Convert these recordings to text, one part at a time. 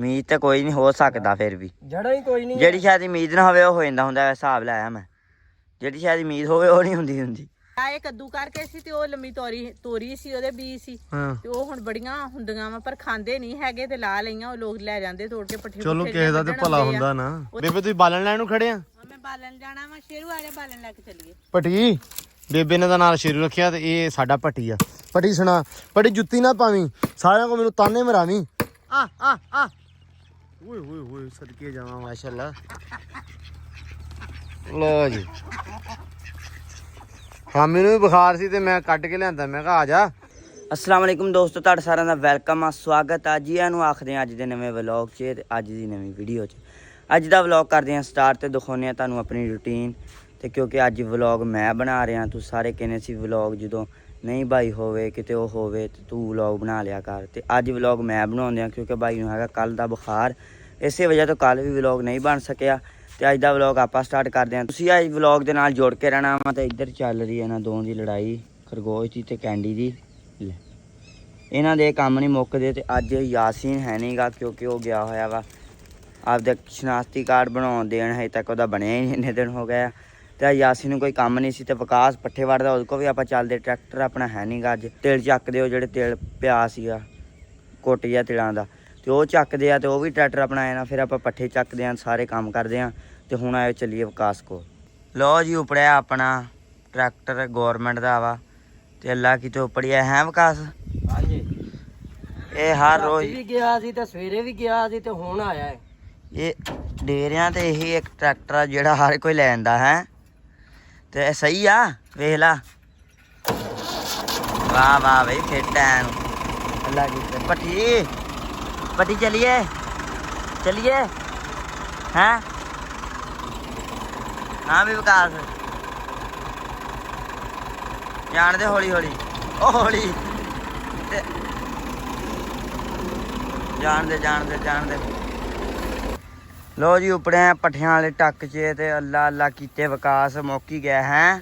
ਉਮੀਦ ਤਾਂ ਕੋਈ ਨਹੀਂ ਹੋ ਸਕਦਾ ਫਿਰ ਵੀ ਜੜਾ ਹੀ ਕੋਈ ਨਹੀਂ ਜਿਹੜੀ ਸ਼ਾਇਦ ਉਮੀਦ ਨਾ ਹੋਵੇ ਉਹ ਹੋ ਜਾਂਦਾ ਹੁੰਦਾ ਹਿਸਾਬ ਲਾਇਆ ਮੈਂ ਜਿਹੜੀ ਸ਼ਾਇਦ ਉਮੀਦ ਹੋਵੇ ਉਹ ਨਹੀਂ ਹੁੰਦੀ ਆਏ ਕੱਦੂ ਕਰਕੇ ਸੀ ਤੇ ਉਹ ਲੰਮੀ ਤੋਰੀ ਸੀ ਉਹਦੇ ਬੀਜ ਸੀ ਤੇ ਉਹ ਹੁਣ ਬੜੀਆਂ ਹੁੰਦੀਆਂ ਵਾ ਪਰ ਖਾਂਦੇ ਨਹੀਂ ਹੈਗੇ ਤੇ ਲਾ ਲਈਆਂ ਉਹ ਲੋਕ ਲੈ ਜਾਂਦੇ ਤੋੜ ਕੇ ਪੱਠੇ ਚਲੋ ਕਿਸੇ ਦਾ ਤੇ ਭਲਾ ਹੁੰਦਾ ਨਾ। ਬੇਬੇ ਤੁਸੀਂ ਬਾਲਣ ਲੈਣ ਨੂੰ ਖੜੇ ਆ? ਮੈਂ ਬਾਲਣ ਜਾਣਾ ਵਾ ਸ਼ੇਰੂ ਆ ਜਾ ਬਾਲਣ ਲੈ ਕੇ ਚੱਲੀਏ। ਭੱਟੀ ਬੇਬੇ ਨੇ ਦਾ ਨਾਲ ਸ਼ੇਰੂ ਰੱਖਿਆ ਤੇ ਇਹ ਸਾਡਾ ਭੱਟੀ ਆ। ਭੱਟੀ ਸੁਣਾ ਭੱਟੀ ਜੁੱਤੀ ਨਾ ਪਾਵੀਂ ਸਾਰਿਆਂ ਕੋ ਮੈਨੂੰ ਤਾਨੇ ਮਰਾਵੀਂ। ਆ ਓਏ ਹੋਏ ਹੋਏ ਸਦਕੇ ਜਾਵਾਂ ਮਾਸ਼ਾਅੱਲਾ। ਲੋ ਜੀ ਹਾਂ ਮੈਨੂੰ ਵੀ ਬੁਖਾਰ ਸੀ ਤੇ ਮੈਂ ਕੱਢ ਕੇ ਲਿਆਂਦਾ ਮੈਂ ਕਿਹਾ ਆ ਜਾ। अस्सलाम वालेकुम दोस्तों ਤੁਹਾਡਾ ਸਾਰਿਆਂ ਦਾ ਵੈਲਕਮ ਆ ਸਵਾਗਤ ਆ ਜੀ ਨੂੰ ਆਖਦੇ ਆ ਅੱਜ ਦੇ ਨਵੇਂ ਵਲੌਗ 'ਚ ਤੇ ਅੱਜ ਦੀ ਨਵੀਂ ਵੀਡੀਓ 'ਚ। ਅੱਜ ਦਾ ਵਲੌਗ ਕਰਦੇ ਆ ਸਟਾਰਟ ਤੇ ਦਿਖਾਉਂਦੇ ਆ ਤੁਹਾਨੂੰ ਆਪਣੀ ਰੂਟੀਨ ਤੇ ਕਿਉਂਕਿ ਅੱਜ ਵਲੌਗ ਮੈਂ ਬਣਾ ਰਿਹਾ ਤੁਸੀਂ ਸਾਰੇ ਕਹਿੰਦੇ ਸੀ ਵਲੌਗ ਜਦੋਂ ਨਹੀਂ ਭਾਈ ਹੋਵੇ ਕਿਤੇ ਉਹ ਹੋਵੇ ਤੇ ਤੂੰ ਵਲੌਗ ਬਣਾ ਲਿਆ ਕਰ ਤੇ ਅੱਜ ਵਲੌਗ ਮੈਂ ਬਣਾਉਂਦੇ ਆ ਕਿਉਂਕਿ ਭਾਈ ਨੂੰ ਹੈਗਾ ਕੱਲ ਦਾ ਬੁਖਾਰ ਇਸੇ ਵਜ੍ਹਾ ਤੋਂ ਕੱਲ ਵੀ ਵਲੌਗ ਨਹੀਂ ਬਣ ਸਕਿਆ ਤੇ ਅੱਜ ਦਾ ਵਲੌਗ ਆਪਾਂ ਸਟਾਰਟ ਕਰਦੇ ਆ। ਤੁਸੀਂ ਅੱਜ ਵਲੌਗ ਦੇ ਨਾਲ ਜੁੜ ਕੇ ਰਹਿਣਾ ਵਾ ਤੇ ਇੱਧਰ ਚੱਲ ਰਹੀ ਹੈ ਇਹਨਾਂ ਦੋਵਾਂ ਦੀ ਲੜਾਈ ਖਰਗੋਸ਼ ਦੀ ਤੇ ਕੈਂਡੀ ਦੀ। ਇਹਨਾਂ ਦੇ ਕੰਮ ਨਹੀਂ ਮੁੱਕਦੇ ਤੇ ਅੱਜ ਯਾਸੀਨ ਹੈ ਨਹੀਂਗਾ ਕਿਉਂਕਿ ਉਹ ਗਿਆ ਹੋਇਆ ਵਾ ਆਪਦਾ ਸ਼ਨਾਖਤੀ ਕਾਰਡ ਬਣਾਉਣ ਦੇਣ ਹਜੇ ਤੱਕ ਉਹਦਾ ਬਣਿਆ ਹੀ ਨਹੀਂ ਇੰਨੇ ਦਿਨ ਹੋ ਗਏ ਤੇ ਯਾਸੀਨ ਨੂੰ ਕੋਈ ਕੰਮ ਨਹੀਂ ਸੀ ਤੇ ਵਿਕਾਸ ਪੱਠੇ ਵੜਦਾ ਉਹਦੇ ਕੋਲ ਵੀ ਆਪਾਂ ਚੱਲਦੇ ਟਰੈਕਟਰ ਆਪਣਾ ਹੈ ਨਹੀਂਗਾ ਅੱਜ ਤੇਲ ਚੱਕਦੇ ਉਹ ਜਿਹੜੇ ਤੇਲ ਪਿਆ ਸੀਗਾ ਕੁੱਟ ਜਿਹਾ ਤਿਲਾਂ ਦਾ ਤੇ ਉਹ ਚੱਕਦੇ ਆ ਤੇ ਉਹ ਵੀ ਟਰੈਕਟਰ ਆਪਣਾ ਆਇਆ ਨਾ ਫਿਰ ਆਪਾਂ ਪੱਠੇ ਚੱਕਦੇ ਆ ਸਾਰੇ ਕੰਮ ਕਰਦੇ ਆ ਤੇ ਹੁਣ ਆਏ ਚੱਲੀਏ ਵਿਕਾਸ ਕੋਲ। ਲਓ ਜੀ ਉਪੜਿਆ ਆਪਣਾ ਟਰੈਕਟਰ ਗੌਰਮੈਂਟ ਦਾ ਵਾ ਤੇ ਅੱਲਾ ਕਿਤੇ ਉਪੜਿਆ ਹੈ ਵਿਕਾਸ। ਹਾਂਜੀ ਇਹ ਹਰ ਰੋਜ਼ ਵੀ ਗਿਆ ਸੀ ਤੇ ਸਵੇਰੇ ਵੀ ਗਿਆ ਸੀ ਤੇ ਹੁਣ ਆਇਆ ਹੈ। ਇਹ ਡੇਰਿਆਂ ਤੇ ਇਹੀ ਇੱਕ ਟਰੈਕਟਰ ਆ ਜਿਹੜਾ ਹਰ ਕੋਈ ਲੈ ਜਾਂਦਾ ਹੈ ਤੇ ਇਹ ਸਹੀ ਆ ਵੇਖ ਲਾ। ਵਾਹ ਵਾਹ ਬਈ ਫਿੱਟ ਐ ਨੂੰ ਅੱਲਾ ਕੀ ਪੱਟੀ ਚਲੀਏ ਹੈਂ ਹਾਂ ਵੀ ਵਿਕਾਸ ਜਾਣਦੇ ਹੌਲੀ ਹੌਲੀ ਉਹ ਹੌਲੀ ਜਾਣਦੇ ਲੋ ਜੀ ਉਪੜਿਆ ਪੱਠਿਆਂ ਵਾਲੇ ਟੱਕ 'ਚ ਤੇ ਅੱਲਾ ਕੀਤੇ ਵਿਕਾਸ ਮੁੱਕ ਹੀ ਗਿਆ ਹੈ।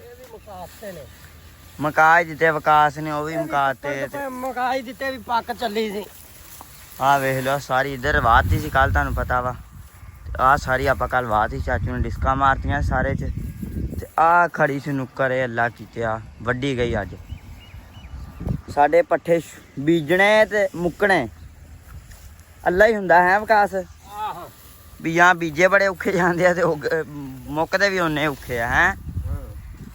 ਮਕਾਈ ਦਿੱਤੇ ਵਿਕਾਸ ਨੇ ਉਹ ਵੀ ਮਕਾਤੇ ਮਕਾਈ ਦਿੱਤੇ ਵੀ ਪੱਕ ਚੱਲੀ ਸੀ। ਆਹ ਵੇਖ ਲਓ ਸਾਰੀ ਇੱਧਰ ਵਾਹਤੀ ਸੀ ਕੱਲ ਤੁਹਾਨੂੰ ਪਤਾ ਵਾ ਆਹ ਸਾਰੀ ਆਪਾਂ ਕੱਲ ਵਾਹਤੀ ਚਾਚੂ ਨੇ ਡਿਸਕਾਂ ਮਾਰਤੀਆਂ ਸਾਰੇ 'ਚ ਤੇ ਆਹ ਖੜੀ ਸੀ ਨੁੱਕਰ ਇਹ ਅੱਲਾ ਕੀਤੇ ਆ ਵੱਡੀ ਗਈ ਅੱਜ। ਸਾਡੇ ਪੱਠੇ ਬੀਜਣੇ ਤੇ ਮੁੱਕਣੇ ਅੱਲਾ ਹੀ ਹੁੰਦਾ ਹੈ ਵਿਕਾਸ। ਵੀ ਜਾਂ ਬੀਜੇ ਬੜੇ ਔਖੇ ਜਾਂਦੇ ਆ ਤੇ ਮੁੱਕਦੇ ਵੀ ਉਹਨੇ ਔਖੇ ਆ ਹੈ।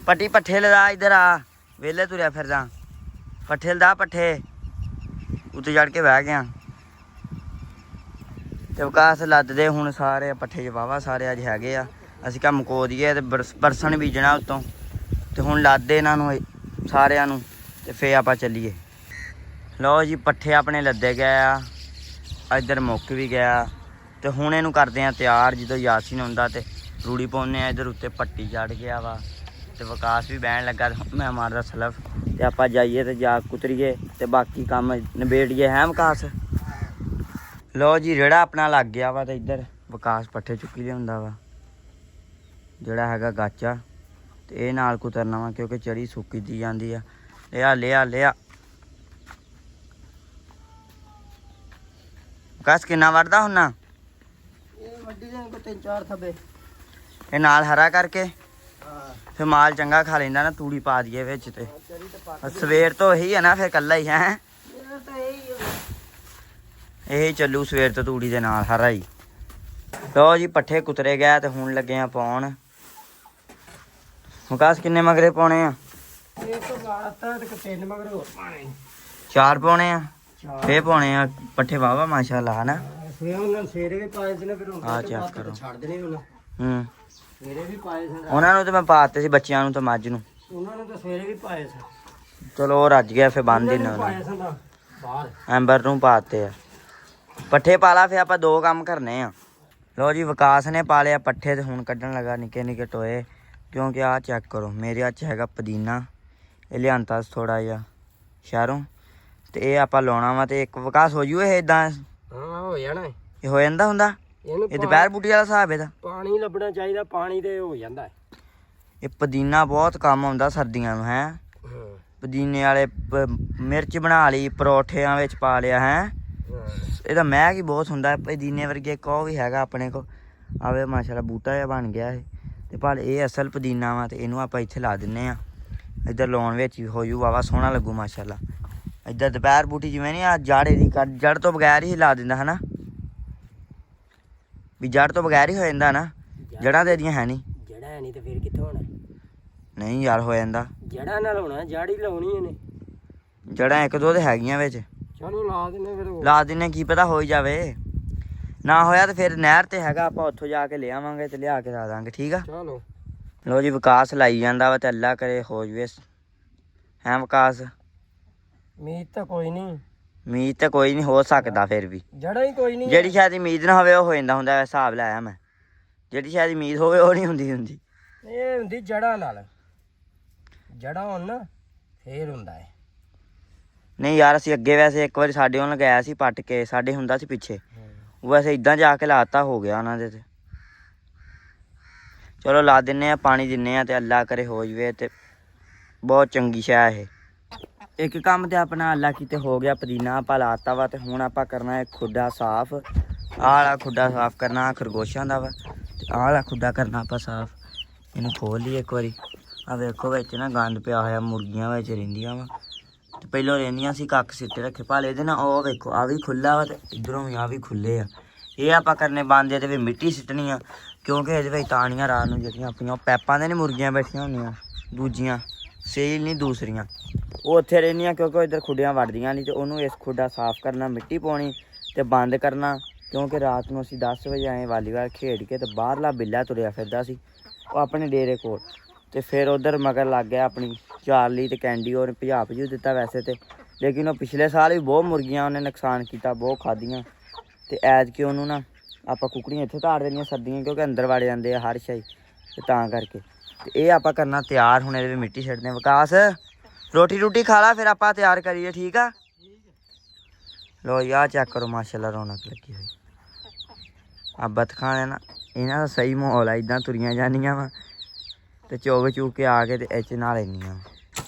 ਪੱਟੀ ਪੱਠੇ ਲਦਾ ਇੱਧਰ ਆ ਵੇਲੇ ਤੁਰਿਆ ਫਿਰਦਾ ਪੱਠੇ ਲਦਾ ਪੱਠੇ ਉੱਤੇ ਚੜ ਕੇ ਬਹਿ ਗਿਆ ਤੇ ਵਿਕਾਸ ਲੱਦਦੇ ਹੁਣ ਸਾਰੇ ਪੱਠੇ 'ਚ ਵਾਹਵਾ ਸਾਰੇ ਅੱਜ ਹੈਗੇ ਆ ਅਸੀਂ ਕਾ ਮੁਕੋ ਦਈਏ ਤੇ ਬਰਸਣ ਬੀਜਣਾ ਉੱਤੋਂ ਤੇ ਹੁਣ ਲੱਦਦੇ ਇਹਨਾਂ ਨੂੰ ਸਾਰਿਆਂ ਨੂੰ ਤੇ ਫੇਰ ਆਪਾਂ ਚੱਲੀਏ। ਲਓ ਜੀ ਪੱਠੇ ਆਪਣੇ ਲੱਦੇ ਗਏ ਆ ਇੱਧਰ ਮੁੱਕ ਵੀ ਗਿਆ ਤੇ ਹੁਣ ਇਹਨੂੰ ਕਰਦੇ ਆ ਤਿਆਰ ਜਦੋਂ ਯਾਸੀਨ ਹੁੰਦਾ ਤੇ ਰੂੜੀ ਪਾਉਂਦੇ ਆ। ਇੱਧਰ ਉੱਤੇ ਪੱਟੀ ਚੜ ਗਿਆ ਵਾ ਤੇ ਵਿਕਾਸ ਵੀ ਬਹਿਣ ਲੱਗਾ ਮੈਂ ਮਾਰਦਾ ਸਲਫ ਤੇ ਆਪਾਂ ਜਾਈਏ ਤੇ ਜਾ ਕੁਤਰੀਏ ਤੇ ਬਾਕੀ ਕੰਮ ਨਿਬੇੜੀਏ ਹੈ ਵਿਕਾਸ। ਲਓ ਜੀ ਰੇੜਾ ਆਪਣਾ ਲੱਗ ਗਿਆ ਵਾ ਤੇ ਇੱਧਰ ਵਿਕਾਸ ਪੱਠੇ ਚੁੱਕੀ ਲਿਆਉਂਦਾ ਵਾ ਜਿਹੜਾ ਹੈਗਾ ਗਾਚਾ ਤੇ ਇਹ ਨਾਲ ਕੁਤਰਨਾ ਵਾ ਕਿਉਂਕਿ ਚੜੀ ਸੁੱਕੀ ਦੀ ਜਾਂਦੀ ਆ। ਲਿਆ ਵਿਕਾਸ ਕਿੰਨਾ ਵੜਦਾ ਹੁੰਨਾ? ਇਹ ਵੱਡੀ ਦੇ ਕੋ 3-4 ਥੱਬੇ ਇਹ ਨਾਲ ਹਰਾ ਕਰਕੇ ਫਿਰ ਮਾਲ ਚੰਗਾ ਖਾ ਲੈਂਦਾ ਨਾ ਤੂੜੀ ਪਾ ਦਈਏ ਵਿੱਚ ਤੇ ਸਵੇਰ ਤੋਂ ਇਹੀ ਆ ਨਾ ਫਿਰ ਕੱਲਾ ਹੀ ਹੈ ਇਹ ਚੱਲੂ ਸਵੇਰ ਤੋਂ ਤੂੜੀ ਦੇ ਨਾਲ ਹਰਾ ਹੀ। ਲਓ ਜੀ ਪੱਠੇ ਕੁਤਰੇ ਗਿਆ ਤੇ ਹੁਣ ਲੱਗੇ ਆ ਪਾਉਣ। ਵਿਕਾਸ ਕਿੰਨੇ ਮਗਰੇ ਪਾਉਣੇ ਆ? ਇਹ ਤੋਂ ਲਾਤਾ ਤੇ 3 ਮਗਰ ਹੋਰ ਪਾਣੇ 4 ਪਾਉਣੇ ਆ ਫੇਰ ਪਾਉਣੇ ਆ ਪੱਠੇ ਵਾਵਾ ਮਾਸ਼ਾਅੱਲਾ ਹਨਾ। ਫੇਰ ਉਹਨਾਂ ਸਵੇਰੇ ਵੀ ਪਾਏ ਸੀ ਨਾ ਫਿਰ ਆ ਚੈੱਕ ਕਰੋ ਛੱਡ ਦੇਣੇ ਉਹਨਾਂ ਸਵੇਰੇ ਵੀ ਪਾਏ ਸੀ ਉਹਨਾਂ ਨੂੰ ਤੇ ਮੈਂ ਪਾਤੇ ਸੀ ਬੱਚਿਆਂ ਨੂੰ ਤੇ ਮੱਝ ਨੂੰ ਉਹਨਾਂ ਨੇ ਤਾਂ ਸਵੇਰੇ ਵੀ ਪਾਏ ਸੀ। ਚਲੋ ਉਹ ਰੱਜ ਗਿਆ ਫੇਰ ਬੰਦ ਹੀ ਨਾ ਬਾਹਰ ਐਂਬਰ ਨੂੰ ਪਾਤੇ ਆ ਪੱਠੇ ਪਾਲਾ ਫੇਰ ਆਪਾਂ 2 ਕੰਮ ਕਰਨੇ ਆ। ਲਓ ਜੀ ਵਿਕਾਸ ਨੇ ਪਾ ਲਿਆ ਪੱਠੇ ਤੇ ਹੁਣ ਕੱਢਣ ਲੱਗਾ ਨਿੱਕੇ ਟੋਏ ਕਿਉਂਕਿ ਆਹ ਚੈੱਕ ਕਰੋ ਮੇਰੇ ਹੱਥ 'ਚ ਹੈਗਾ ਪੁਦੀਨਾ ਇਹ ਲਿਆਂਤਾ ਥੋੜਾ ਜਿਹਾ ਸ਼ਹਿਰੋਂ ਤੇ ਇਹ ਆਪਾਂ ਲਾਉਣਾ ਵਾ ਤੇ ਇੱਕ ਵਿਕਾਸ ਹੋ ਜੂ ਇਹ ਇਦਾਂ ਹਾਂ ਹੋ ਜਾਣਾ ਇਹ ਹੋ ਜਾਂਦਾ ਹੁੰਦਾ ਇਹ ਦੁਪਹਿਰ ਬੂਟੀ ਵਾਲਾ ਹਿਸਾਬ ਇਹਦਾ ਪਾਣੀ ਲੱਭਣਾ ਚਾਹੀਦਾ ਪਾਣੀ ਤੇ ਹੋ ਜਾਂਦਾ ਇਹ ਪੁਦੀਨਾ ਬਹੁਤ ਕੰਮ ਆਉਂਦਾ ਸਰਦੀਆਂ ਨੂੰ ਹੈ। ਪੁਦੀਨੇ ਵਾਲੇ ਮਿਰਚ ਬਣਾ ਲਈ ਪਰੌਠਿਆਂ ਵਿੱਚ ਪਾ ਲਿਆ ਹੈ ਇਹਦਾ ਮਹਿਕ ਹੀ ਬਹੁਤ ਹੁੰਦਾ। ਪੁਦੀਨੇ ਵਰਗੇ ਇੱਕ ਉਹ ਵੀ ਹੈਗਾ ਆਪਣੇ ਕੋਲ, ਆਵੇ ਮਾਸ਼ਾਅੱਲਾ ਬੂਟਾ ਜਿਹਾ ਬਣ ਗਿਆ ਇਹ। ਤੇ ਪਰ ਇਹ ਅਸਲ ਪੁਦੀਨਾ ਵਾ, ਤੇ ਇਹਨੂੰ ਆਪਾਂ ਇੱਥੇ ਲਾ ਦਿੰਨੇ ਆ। ਇੱਧਰ ਲਾਉਣ ਵਿੱਚ ਵੀ ਹੋ ਜੂ ਵਾਵਾ ਸੋਹਣਾ ਲੱਗੂ ਮਾਸ਼ਾਅੱਲਾ। ਇੱਧਰ ਦੁਪਹਿਰ ਬੂਟੀ ਜਿਵੇਂ ਨਹੀਂ ਆ ਜੜ ਇਹਦੀ ਜੜ ਤੋਂ ਬਗੈਰ ਹੀ ਲਾ ਦਿੰਦਾ ਹਨਾ, ਵੀ ਜੜ ਤੋਂ ਬਗੈਰ ਹੀ ਹੋ ਜਾਂਦਾ ਨਾ, ਜੜਾਂ ਤੇ ਇਹਦੀਆਂ ਹੈ ਨਹੀਂ। ਜੜਾ ਹੈ ਨਹੀਂ ਤੇ ਫਿਰ ਕਿੱਥੋਂ ਹੋਣਾ? ਨਹੀਂ ਯਾਰ ਹੋ ਜਾਂਦਾ, ਜੜਾ ਨਾਲ ਹੋਣਾ, ਜੜ ਹੀ ਲਾਉਣੀ ਇਹਨੇ। ਜੜਾਂ ਇੱਕ ਦੋ ਤੇ ਹੈਗੀਆਂ ਵਿੱਚ, ਚਲੋ ਲਾ ਦਿੰਨੇ ਫਿਰ। ਲਾ ਦਿੰਨੇ, ਕੀ ਪਤਾ ਹੋ ਹੀ ਜਾਵੇ। ਨਾ ਹੋਇਆ ਤੇ ਫਿਰ ਨਹਿਰ ਤੇ ਹੈਗਾ, ਆਪਾਂ ਉੱਥੋਂ ਜਾ ਕੇ ਲਿਆਵਾਂਗੇ ਤੇ ਲਿਆ ਕੇ ਲਾ ਦਾਂਗੇ। ਠੀਕ ਆ, ਚਲੋ। ਲੋ ਜੀ ਵਿਕਾਸ ਲਾਈ ਜਾਂਦਾ ਵਾ, ਤੇ ਅੱਲਾ ਕਰੇ ਹੋ ਜਵੇ ਹੈ ਵਿਕਾਸ। ਉਮੀਦ ਤਾਂ ਕੋਈ ਨਹੀਂ, ਉਮੀਦ ਤਾਂ ਕੋਈ ਨਹੀਂ, ਹੋ ਸਕਦਾ ਫਿਰ ਵੀ। ਜੜਾ ਹੀ ਕੋਈ ਨਹੀਂ। ਜਿਹੜੀ ਸ਼ਾਇਦ ਉਮੀਦ ਨਾ ਹੋਵੇ ਉਹ ਹੋ ਜਾਂਦਾ ਹੁੰਦਾ, ਹਿਸਾਬ ਲਾਇਆ ਮੈਂ। ਜਿਹੜੀ ਸ਼ਾਇਦ ਉਮੀਦ ਹੋਵੇ ਉਹ ਨਹੀਂ ਹੁੰਦੀ। ਇਹ ਹੁੰਦੀ ਜੜਾਂ ਨਾਲ, ਜੜਾਂ ਹੋਣ ਨਾ ਫੇਰ ਹੁੰਦਾ ਹੈ। ਨਹੀਂ ਯਾਰ ਅਸੀਂ ਅੱਗੇ ਵੈਸੇ ਇੱਕ ਵਾਰੀ ਸਾਡੇ ਉਹਨਾਂ ਲਗਾਇਆ ਸੀ ਪੱਟ ਕੇ, ਸਾਡੇ ਹੁੰਦਾ ਸੀ ਪਿੱਛੇ, ਉਹ ਵੈਸੇ ਇਦਾਂ ਜਾ ਕੇ ਲਾਤਾ, ਹੋ ਗਿਆ ਉਹਨਾਂ ਦੇ ਤੇ। ਚਲੋ ਲਾ ਦਿੰਨੇ ਆ, ਪਾਣੀ ਦਿੰਨੇ ਆ, ਤੇ ਅੱਲਾ ਕਰੇ ਹੋ ਜਵੇ। ਤੇ ਬਹੁਤ ਚੰਗੀ ਸ਼ੈ ਇਹ। ਇੱਕ ਕੰਮ ਤੇ ਆਪਣਾ ਅੱਲਾ ਕੀਤੇ ਹੋ ਗਿਆ, ਪੁਦੀਨਾ ਆਪਾਂ ਲਾਤਾ ਵਾ। ਤੇ ਹੁਣ ਆਪਾਂ ਕਰਨਾ ਹੈ ਖੁੱਡਾ ਸਾਫ਼। ਆਹ ਵਾਲਾ ਖੁੱਡਾ ਸਾਫ਼ ਕਰਨਾ ਖਰਗੋਸ਼ਾਂ ਦਾ ਵਾ, ਤੇ ਆਹ ਵਾਲਾ ਖੁੱਡਾ ਕਰਨਾ ਆਪਾਂ ਸਾਫ਼। ਇਹਨੂੰ ਖੋਲ ਲਈਏ ਇੱਕ ਵਾਰੀ। ਆ ਵੇਖੋ ਵਿੱਚ ਨਾ ਗੰਦ ਪਿਆ ਹੋਇਆ, ਮੁਰਗੀਆਂ ਵਿੱਚ ਰਹਿੰਦੀਆਂ ਵਾ। ਤੇ ਪਹਿਲਾਂ ਰਹਿੰਦੀਆਂ ਸੀ, ਕੱਖ ਸਿੱਟੇ ਰੱਖੇ ਭਾਲੇ ਇਹਦੇ ਨਾਲ। ਉਹ ਵੇਖੋ ਆ ਵੀ ਖੁੱਲਾ ਵਾ, ਤੇ ਇੱਧਰੋਂ ਵੀ ਆ ਵੀ ਖੁੱਲੇ ਆ। ਇਹ ਆਪਾਂ ਕਰਨੇ ਬੰਦ, ਇਹਦੇ ਵਿੱਚ ਮਿੱਟੀ ਸਿੱਟਣੀ ਆ, ਕਿਉਂਕਿ ਇਹਦੇ ਵਿੱਚ ਤਾਣੀਆਂ ਰਾਤ ਨੂੰ ਜਿਹੜੀਆਂ ਆਪਣੀਆਂ ਉਹ ਪੈਪਾਂ ਦੇ ਨਹੀਂ ਮੁਰਗੀਆਂ ਬੈਠੀਆਂ ਹੁੰਦੀਆਂ, ਦੂਜੀਆਂ ਸੇਲ ਨਹੀਂ ਦੂਸਰੀਆਂ, ਉਹ ਉੱਥੇ ਰਹਿੰਦੀਆਂ, ਕਿਉਂਕਿ ਇੱਧਰ ਖੁੱਡਿਆਂ ਵੜਦੀਆਂ ਨਹੀਂ। ਤੇ ਉਹਨੂੰ ਇਸ ਖੁੱਡਾ ਸਾਫ਼ ਕਰਨਾ, ਮਿੱਟੀ ਪਾਉਣੀ ਤੇ ਬੰਦ ਕਰਨਾ। ਕਿਉਂਕਿ ਰਾਤ ਨੂੰ ਅਸੀਂ 10 ਵਜੇ ਆਏ ਵਾਲੀਬਾਲ ਖੇਡ ਕੇ, ਤੇ ਬਾਹਰਲਾ ਬਿੱਲਾ ਤੁਰਿਆ ਫਿਰਦਾ ਸੀ ਉਹ ਆਪਣੇ ਡੇਰੇ ਕੋਲ। ਤੇ ਫਿਰ ਉਧਰ ਮਗਰ ਲੱਗ ਗਿਆ ਆਪਣੀ ਚਾਰਲੀ ਤੇ ਕੈਂਡੀ, ਉਹਨੇ ਭਜਾ ਦਿੱਤਾ ਵੈਸੇ ਤੇ। ਲੇਕਿਨ ਉਹ ਪਿਛਲੇ ਸਾਲ ਵੀ ਬਹੁਤ ਮੁਰਗੀਆਂ ਉਹਨੇ ਨੁਕਸਾਨ ਕੀਤਾ, ਬਹੁਤ ਖਾਧੀਆਂ। ਤੇ ਐਤਕੀ ਉਹਨੂੰ ਨਾ ਆਪਾਂ ਕੁਕੜੀਆਂ ਇੱਥੇ ਧਾੜ ਦੇਣੀਆਂ ਸਰਦੀਆਂ, ਕਿਉਂਕਿ ਅੰਦਰ ਵੜ ਜਾਂਦੇ ਆ ਹਰ ਸ਼ਾਈ, ਤੇ ਤਾਂ ਕਰਕੇ। ਤੇ ਇਹ ਆਪਾਂ ਕਰਨਾ ਤਿਆਰ। ਹੁਣ ਇਹਦੇ ਵਿੱਚ ਮਿੱਟੀ ਛੱਡਦੇ ਆ। ਵਿਕਾਸ ਰੋਟੀ ਰੂਟੀ ਖਾ ਲਾ, ਫਿਰ ਆਪਾਂ ਤਿਆਰ ਕਰੀਏ। ਠੀਕ ਆ, ਲੋ ਯਾਰ ਚੈੱਕ ਕਰੋ ਮਾਸ਼ਾਅੱਲਾ ਰੌਣਕ ਲੱਗੀ ਹੋਈ ਆ ਬਤਖਾਂ ਨੇ ਨਾ। ਇਹਨਾਂ ਦਾ ਸਹੀ ਮਾਹੌਲ ਆ, ਇੱਦਾਂ ਤੁਰੀਆਂ ਜਾਂਦੀਆਂ ਵਾ ਤੇ ਚੁਗ ਚੂਕ ਕੇ ਆ ਕੇ ਤੇ ਇੱਥੇ ਨਾਲ ਲੈਂਦੀਆਂ।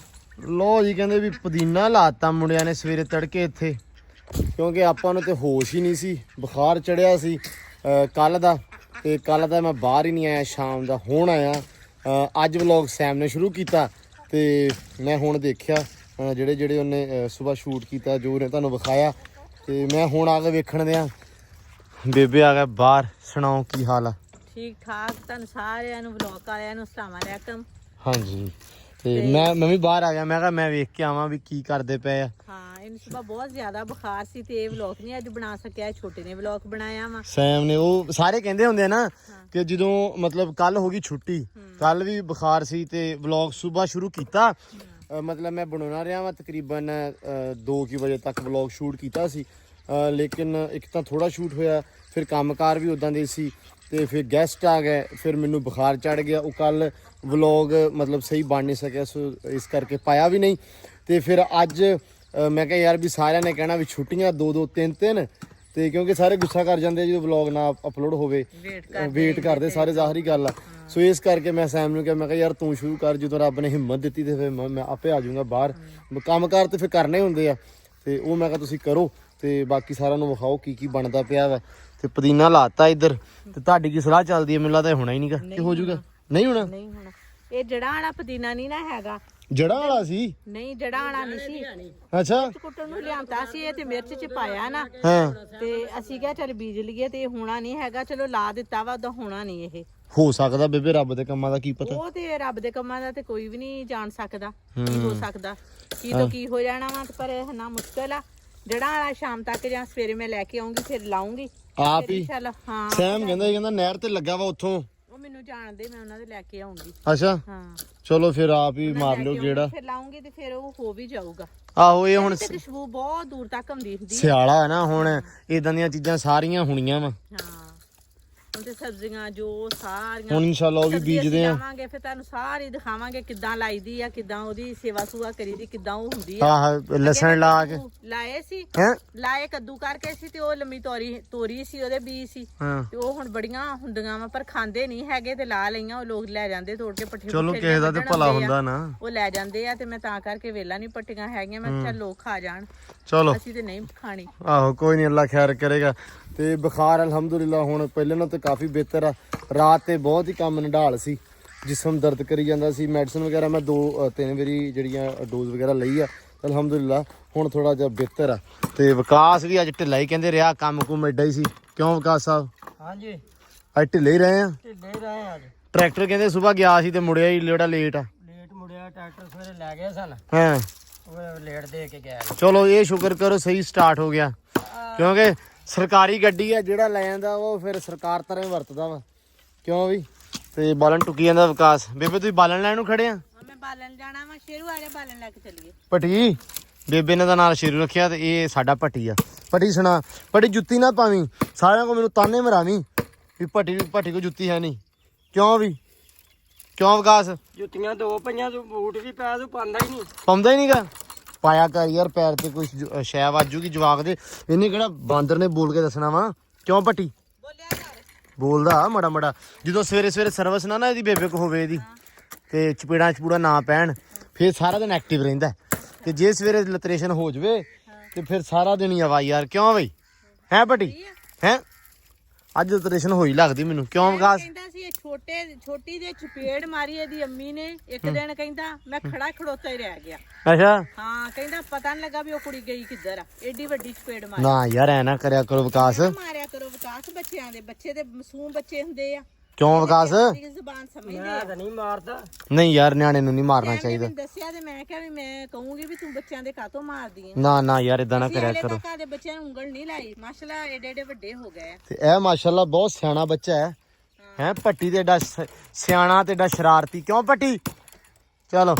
ਲੋ ਜੀ ਕਹਿੰਦੇ ਵੀ ਪੁਦੀਨਾ ਲਾਤਾ ਮੁੰਡਿਆਂ ਨੇ ਸਵੇਰੇ ਤੜਕੇ ਇੱਥੇ, ਕਿਉਂਕਿ ਆਪਾਂ ਨੂੰ ਤੇ ਹੋਸ਼ ਹੀ ਨਹੀਂ ਸੀ, ਬੁਖਾਰ ਚੜਿਆ ਸੀ ਕੱਲ ਦਾ। ਤੇ ਕੱਲ ਦਾ ਮੈਂ ਬਾਹਰ ਹੀ ਨਹੀਂ ਆਇਆ, ਸ਼ਾਮ ਦਾ ਹੁਣ ਆਇਆ। ਅੱਜ ਵਲੌਗ ਸੈਮ ਨੇ ਸ਼ੁਰੂ ਕੀਤਾ, ਤੇ ਮੈਂ ਹੁਣ ਦੇਖਿਆ ਜਿਹੜੇ ਉਹਨੇ ਸਵੇਰ ਸ਼ੂਟ ਕੀਤਾ, ਜੋ ਉਹਨੇ ਤੁਹਾਨੂੰ ਵਿਖਾਇਆ। ਤੇ ਮੈਂ ਹੁਣ ਆ ਕੇ ਵੇਖਣ ਦਿਆਂ ਬੇਬੇ ਆ ਗਿਆ ਬਾਹਰ। ਸੁਣਾਓ ਕੀ ਹਾਲ ਆ? ਠੀਕ ਠਾਕ। ਤੁਹਾਨੂੰ ਸਾਰਿਆਂ ਨੂੰ ਵਲੌਗ ਵਾਲਿਆਂ ਨੂੰ ਅਸਲਾਮ ਅਲੈਕਮ। ਹਾਂਜੀ, ਤੇ ਮੈਂ ਵੀ ਬਾਹਰ ਆ ਗਿਆ। ਮੈਂ ਕਿਹਾ ਮੈਂ ਵੇਖ ਕੇ ਆਵਾਂ ਵੀ ਕੀ ਕਰਦੇ ਪਏ ਆ। ਹਾਂ, ਇਹਨੂੰ ਸੁਬਾ ਬਹੁਤ ਜ਼ਿਆਦਾ ਬੁਖਾਰ ਸੀ, ਤੇ ਇਹ ਵਲੌਗ ਨਹੀਂ ਅੱਜ ਬਣਾ ਸਕਿਆ। ਛੋਟੇ ਨੇ ਵਲੌਗ ਬਣਾਇਆ ਵਾ। ਸੈਮ ਨੇ, ਉਹ ਸਾਰੇ ਕਹਿੰਦੇ ਹੁੰਦੇ ਆ ਨਾ ਕਿ ਜਦੋਂ ਮਤਲਬ ਕੱਲ ਹੋ ਗਈ ਛੁੱਟੀ, ਕੱਲ ਵੀ ਬੁਖਾਰ ਸੀ, ਤੇ ਵਲੌਗ ਸਵੇਰ ਸ਼ੁਰੂ ਕੀਤਾ। ਮਤਲਬ ਮੈਂ ਬਣਾਉਣਾ ਰਿਹਾ ਵਾਂ ਤਕਰੀਬਨ 2 ਵਜੇ ਤੱਕ ਵਲੌਗ ਸ਼ੂਟ ਕੀਤਾ ਸੀ। ਲੇਕਿਨ ਇੱਕ ਤਾਂ ਥੋੜਾ ਸ਼ੂਟ ਹੋਇਆ, ਫਿਰ ਕੰਮਕਾਰ ਵੀ ਉਦਾਂ ਦੇ ਸੀ, ਤੇ ਫਿਰ ਗੈਸਟ ਆ ਗਏ, ਫਿਰ ਮੈਨੂੰ ਬੁਖਾਰ ਚੜ ਗਿਆ। ਉਹ ਕੱਲ ਵਲੌਗ ਮਤਲਬ ਸਹੀ ਬਣ ਨਹੀਂ ਸਕਿਆ, ਸੋ ਇਸ ਕਰਕੇ ਪਾਇਆ ਵੀ ਨਹੀਂ। ਤੇ ਫਿਰ ਅੱਜ ਮੈਂ ਕਿਹਾ ਯਾਰ ਵੀ ਸਾਰਿਆਂ ਨੇ ਕਹਿਣਾ ਵੀ ਛੁੱਟੀਆਂ 2-2 3-3, ਤੇ ਕਿਉਂਕਿ ਸਾਰੇ ਗੁੱਸਾ ਕਰ ਜਾਂਦੇ ਜਦੋਂ ਵਲੌਗ ਨਾ ਅਪਲੋਡ ਹੋਵੇ, ਵੇਟ ਕਰਦੇ ਸਾਰੇ, ਜ਼ਾਹਰੀ ਗੱਲ ਆ। ਸੋ ਇਸ ਕਰਕੇ ਮੈਂ ਸੈਮ ਨੂੰ ਕਿਹਾ, ਮੈਂ ਕਿਹਾ ਯਾਰ ਤੂੰ ਸ਼ੁਰੂ ਕਰ, ਜਦੋਂ ਰੱਬ ਨੇ ਹਿੰਮਤ ਦਿੱਤੀ ਤੇ ਫਿਰ ਮੈਂ ਆਪੇ ਆ ਜਾਊਂਗਾ ਬਾਹਰ। ਕੰਮਕਾਰ ਤੇ ਫਿਰ ਕਰਨੇ ਹੁੰਦੇ ਆ, ਤੇ ਉਹ ਮੈਂ ਕਿਹਾ ਤੁਸੀਂ ਕਰੋ, ਤੇ ਬਾਕੀ ਸਾਰਿਆਂ ਨੂੰ ਵਿਖਾਓ ਕੀ ਕੀ ਬਣਦਾ ਪਿਆ ਵਾ। ਤੇ ਪੁਦੀਨਾ ਲਾਤਾ ਇੱਧਰ। ਤੇ ਤੁਹਾਡੀ ਕੀ ਸਲਾਹ ਚੱਲਦੀ ਹੈ? ਮੈਨੂੰ ਲੱਗਦਾ ਹੋਣਾ ਹੀ ਨਹੀਂਗਾ, ਕਿ ਹੋ ਜਾਊਗਾ? ਨਹੀਂ ਹੋਣਾ। ਨਹੀਂ ਹੋਣਾ। ਇਹ ਜੜਾਂ ਵਾਲਾ ਪੁਦੀਨਾ ਨਹੀਂ ਨਾ ਹੈਗਾ, ਜੜਾਂ ਵਾਲਾ ਸੀ। ਨਹੀਂ ਜੜਾਂ ਵਾਲਾ ਨਹੀਂ ਸੀ। ਅੱਛਾ, ਕੁੱਟਣ ਨੂੰ ਲਿਆਂਦਾ ਸੀ ਇਹ, ਤੇ ਮਿਰਚ ਚ ਪਾਇਆ ਨਾ, ਹਾਂ। ਤੇ ਅਸੀਂ ਕਿਹਾ ਚੱਲ ਬੀਜ ਲਈਏ, ਤੇ ਇਹ ਹੋਣਾ ਨਹੀਂ ਹੈਗਾ। ਚਲੋ ਲਾ ਦਿੱਤਾ ਵਾ, ਉਹਦਾ ਹੋਣਾ ਨਹੀਂ ਇਹ। ਹੋ ਸਕਦਾ ਬੇਬੇ, ਰੱਬ ਦੇ ਕੰਮਾਂ ਦਾ ਕੀ ਪਤਾ। ਉਹ ਤੇ ਰੱਬ ਦੇ ਕੰਮਾਂ ਦਾ ਤੇ ਕੋਈ ਵੀ ਨਹੀਂ ਜਾਣ ਸਕਦਾ ਕੀ ਹੋ ਸਕਦਾ, ਕੀ ਤੋਂ ਕੀ ਹੋ ਜਾਣਾ ਵਾ। ਪਰ ਇਹ ਨਾ ਮੁਸ਼ਕਲ ਆ। ਜੜਾਂ ਵਾਲਾ ਸ਼ਾਮ ਤੱਕ ਜਾਂ ਸਵੇਰੇ ਮੈਂ ਲੈ ਕੇ ਆਉਂਗੀ, ਫਿਰ ਲਾਉਂਗੀ ਆਪ ਹੀ। ਹਾਂ, ਸੈਮ ਕਹਿੰਦਾ ਨਹਿਰ ਤੇ ਲੱਗਾ ਵਾ ਉੱਥੋਂ। ਉਹ ਮੈਨੂੰ ਜਾਣਦੇ, ਮੈਂ ਉਹਨਾਂ ਦੇ ਲੈ ਕੇ ਆਉਂਗੀ। ਅੱਛਾ, ਹਾਂ ਚਲੋ ਫਿਰ ਆਪ ਹੀ ਮਾਰ ਲਿਓ ਜਿਹੜਾ। ਫਿਰ ਲਾਉਂਗੀ ਤੇ ਫਿਰ ਉਹ ਹੋ ਵੀ ਜਾਊਗਾ। ਆਹੋ, ਇਹ ਹੁਣ ਤੇ ਖੁਸ਼ਬੂ ਬਹੁਤ ਦੂਰ ਤੱਕ ਆਉਂਦੀ ਹੁੰਦੀ। ਸਿਆਲਾ ਹੈ ਨਾ, ਹੁਣ ਇਦਾਂ ਦੀਆਂ ਚੀਜ਼ਾਂ ਸਾਰੀਆਂ ਹੋਣੀਆਂ ਵਾ। ਹਾਂ, ਹੁਣ ਤੇ ਸਬਜ਼ੀਆਂ ਜੋ ਸਾਰੀਆਂ ਹੁਣ ਇਨਸ਼ਾਅੱਲਾ ਉਹ ਵੀ ਸਬਜ਼ੀ ਬੀਜਦੇ ਆ। ਅਸੀਂ ਲਾਵਾਂਗੇ, ਫਿਰ ਤੁਹਾਨੂੰ ਸਾਰੀ ਦਿਖਾਵਾਂਗੇ ਕਿੱਦਾਂ ਲਾਈਦੀ ਆ, ਕਿੱਦਾਂ ਉਹਦੀ ਸੇਵਾ ਸੂਆ ਕਰੀਦੀ, ਕਿੱਦਾਂ ਉਹ ਹੁੰਦੀ ਆ। ਆਹ ਲਸਣ ਲਾ ਕੇ ਲਾਏ ਸੀ, ਹੈ ਲਾਏ ਕੱਦੂ ਕਰਕੇ ਸੀ, ਤੇ ਉਹ ਲੰਮੀ ਤੋਰੀ ਸੀ, ਉਹਦੇ ਬੀਜ ਸੀ, ਹਾਂ। ਤੇ ਉਹ ਹੁਣ ਬੜੀਆਂ ਹੁੰਦੀਆਂ ਵਾ, ਪਰ ਖਾਂਦੇ ਨਹੀਂ ਹੈਗੇ, ਤੇ ਲਾ ਲਈਆਂ। ਉਹ ਲੋਕ ਲੈ ਜਾਂਦੇ ਤੋੜ ਕੇ ਪੱਠੇ ਚਲੋ ਪੁੱਠੇ ਕਿਸੇ ਦਾ ਤੇ ਵੱਢਣ ਭਲਾ ਆਉਂਦੇ ਆ, ਹੁੰਦਾ ਨਾ। ਉਹ ਲੈ ਜਾਂਦੇ ਆ, ਤੇ ਮੈਂ ਤਾਂ ਕਰਕੇ ਵੇਲਾ ਨਹੀਂ ਪੱਟੀਆਂ ਹੈਗੀਆਂ। ਮੈਂ ਕਿਹਾ ਚੱਲ ਲੋਕ ਖਾ ਜਾਣ, ਚਲੋ ਅਸੀਂ ਤੇ ਨਹੀਂ ਖਾਣੀ। ਆਹੋ ਕੋਈ ਨਹੀਂ, ਅੱਲਾ ਖੈਰ ਕਰੇਗਾ। ਤੇ ਬੁਖਾਰ ਅਲਹਮਦੁਲਿਲਾ ਹੁਣ ਪਹਿਲੇ ਨਾਲੋਂ ਤੇ ਕਾਫੀ ਬਿਹਤਰ ਆ। ਰਾਤ ਤੇ ਬਹੁਤ ਹੀ ਕੰਮ ਨਿਢਾਲ ਸੀ, ਜਿਸਮ ਦਰਦ ਕਰੀ ਜਾਂਦਾ ਸੀ। ਮੈਡੀਸਨ ਵਗੈਰਾ ਮੈਂ 2-3 ਵਾਰੀ ਜਿਹੜੀਆਂ ਡੋਜ਼ ਵਗੈਰਾ ਲਈ ਆ, ਅਲਹਮਦੁਲਿਲਾ ਹੁਣ ਥੋੜਾ ਜਿਹਾ ਬਿਹਤਰ ਆ। ਤੇ ਵਿਕਾਸ ਵੀ ਅੱਜ ਢਿੱਲਾ ਹੀ ਕਹਿੰਦੇ ਰਿਹਾ, ਕੰਮ ਕੁਮ ਐਡਾ ਹੀ ਸੀ। ਕਿਉਂ ਵਿਕਾਸ ਸਾਹਿਬ? ਹਾਂਜੀ ਅੱਜ ਢਿੱਲੇ ਹੀ ਰਹੇ ਆ। ਢਿੱਲੇ ਰਹੇ ਅੱਜ। ਟਰੈਕਟਰ ਕਹਿੰਦੇ ਸਵੇਰ ਗਿਆ ਸੀ ਤੇ ਮੁੜਿਆ ਹੀ ਜਿਹੜਾ ਲੇਟ ਆ। ਲੇਟ ਮੁੜਿਆ, ਟਰੈਕਟਰ ਸਵੇਰੇ ਲੈ ਗਏ ਸਨ, ਹਾਂ ਉਹ ਲੇਟ ਦੇ ਕੇ ਗਿਆ। ਚਲੋ ਇਹ ਸ਼ੁਕਰ ਕਰੋ ਸਹੀ ਸਟਾਰਟ ਹੋ ਗਿਆ, ਕਿਉਂਕਿ ਸਰਕਾਰੀ ਗੱਡੀ ਆ, ਜਿਹੜਾ ਲੈ ਜਾਂਦਾ ਉਹ ਫਿਰ ਸਰਕਾਰ ਤਰ੍ਹਾਂ ਹੀ ਵਰਤਦਾ ਵਾ। ਕਿਉਂ ਵੀ? ਤੇ ਬਾਲਣ ਟੁੱਕੀ ਜਾਂਦਾ ਵਿਕਾਸ। ਬੇਬੇ ਤੁਸੀਂ ਬਾਲਣ ਲੈਣ ਨੂੰ ਖੜੇ ਆ? ਮੈਂ ਬਾਲਣ ਜਾਣਾ ਵਾ, ਸ਼ੇਰੂ ਆਲੇ ਬਾਲਣ ਲੈ ਕੇ ਚੱਲੀਏ। ਭੱਟੀ ਬੇਬੇ ਨੇ ਦਾ ਨਾਲ ਸ਼ੇਰੂ ਰੱਖਿਆ, ਤੇ ਇਹ ਸਾਡਾ ਭੱਟੀ ਆ। ਭੱਟੀ ਸੁਣਾ, ਭੱਟੀ ਜੁੱਤੀ ਨਾ ਪਾਵੀਂ, ਸਾਰਿਆਂ ਕੋ ਮੈਨੂੰ ਤਾਨੇ ਮਰਾਵੀਂ ਵੀ ਭੱਟੀ ਕੋ ਜੁੱਤੀ ਹੈ ਨਹੀਂ। ਕਿਉਂ ਵੀ? ਕਿਉਂ ਵਿਕਾਸ? ਜੁੱਤੀਆਂ 2 ਪਈਆਂ, ਤੂੰ ਬੂਟ ਵੀ ਪਾ, ਤੂੰ ਪਾਉਂਦਾ ਹੀ ਨਹੀਂ। ਪਾਉਂਦਾ ਹੀ ਨਹੀਂਗਾ। ਪਾਇਆ ਕਰ ਯਾਰ, ਪੈਰ ਤੇ ਕੋਈ ਸ਼ੈ ਵਾਜੂਗੀ ਜਵਾਕ ਦੇ। ਇਹਨੇ ਕਿਹੜਾ ਬਾਂਦਰ ਨੇ ਬੋਲ ਕੇ ਦੱਸਣਾ ਵਾ? ਕਿਉਂ ਭੱਟੀ? ਬੋਲਿਆ ਕਰ। ਬੋਲਦਾ ਮਾੜਾ ਮਾੜਾ। ਜਦੋਂ ਸਵੇਰੇ ਸਵੇਰੇ ਸਰਵਿਸ ਨਾ ਇਹਦੀ ਬੇਬੇ ਕੋ ਹੋਵੇ ਇਹਦੀ, ਤੇ ਚਪੇੜਾ ਨਾ ਪੈਣ, ਫਿਰ ਸਾਰਾ ਦਿਨ ਐਕਟਿਵ ਰਹਿੰਦਾ। ਤੇ ਜੇ ਸਵੇਰੇ ਲਤਰੇਸ਼ਨ ਹੋ ਜਵੇ ਤੇ ਫਿਰ ਸਾਰਾ ਦਿਨ ਹੀ ਆਵਾ ਯਾਰ। ਕਿਉਂ ਬਈ? ਹੈ ਭੱਟੀ? ਹੈ ਅੱਜ ਲਤਰੇਸ਼ਨ ਹੋਈ ਲੱਗਦੀ ਮੈਨੂੰ। ਕਿਉਂ ਵਿਕਾਸ? ਕਹਿੰਦਾ ਸੀ ਇਹ ਛੋਟੀ ਦੇ ਚਪੇੜ ਮਾਰੀ ਇਹਦੀ ਅੰਮੀ ਨੇ ਇੱਕ ਦਿਨ। ਕਹਿੰਦਾ ਮੈਂ ਖੜੋਤਾ ਹੀ ਰਹਿ ਗਿਆ। ਅੱਛਾ। ਹਾਂ, ਕਹਿੰਦਾ ਪਤਾ ਨਹੀਂ ਲੱਗਾ ਵੀ ਉਹ ਕੁੜੀ ਗਈ ਕਿੱਧਰ ਆ, ਏਡੀ ਵੱਡੀ ਚਪੇੜ ਮਾਰੀ। ਨਾ ਯਾਰ ਐ ਨਾ ਕਰਿਆ ਕਰੋ ਵਿਕਾਸ। ਮਾਰਿਆ ਕਰੋ ਵਿਕਾਸ, ਬੱਚਿਆਂ ਦੇ ਬੱਚੇ ਤੇ ਮਾਸੂਮ ਬੱਚੇ ਹੁੰਦੇ ਆ। ਕਿਉਂ ਵਿਕਾਸ? ਜ਼ਬਾਨ ਸਮਝਦੇ ਮੈਂ ਆ। ਤਾਂ ਨਹੀਂ ਮਾਰਦਾ। ਨਹੀਂ ਯਾਰ, ਨਿਆਣੇ ਨੂੰ ਨਹੀਂ ਮਾਰਨਾ ਚਾਹੀਦਾ। ਮੈਨੂੰ ਦੱਸਿਆ ਤੇ ਮੈਂ ਕਿਹਾ ਵੀ ਮੈਂ ਕਹੂੰਗੀ ਵੀ ਤੂੰ ਬੱਚਿਆਂ ਦੇ ਕਾਤੋਂ ਮਾਰਦੀ ਆ। ਨਾ ਨਾ ਯਾਰ, ਇਦਾਂ ਨਾ ਕਰਿਆ ਕਰੋ। ਘਰ ਦੇ ਬੱਚਿਆਂ ਨੂੰ ਉਂਗਲ ਨਹੀਂ ਲਾਈ, ਮਾਸ਼ਾਅੱਲਾ ਏਡੇ ਵੱਡੇ ਹੋ ਗਏ ਆ। ਤੇ ਇਹ ਮਾਸ਼ਾਅੱਲਾ ਬਹੁਤ ਸਿਆਣਾ ਬੱਚਾ ਹੈ। ਹੈ ਭੱਟੀ ਤੇ ਏਡਾ ਸਿਆਣਾ ਤੇ ਏਡਾ ਸ਼ਰਾਰਤੀ। ਕਿਉਂ ਭੱਟੀ? ਚਲੋ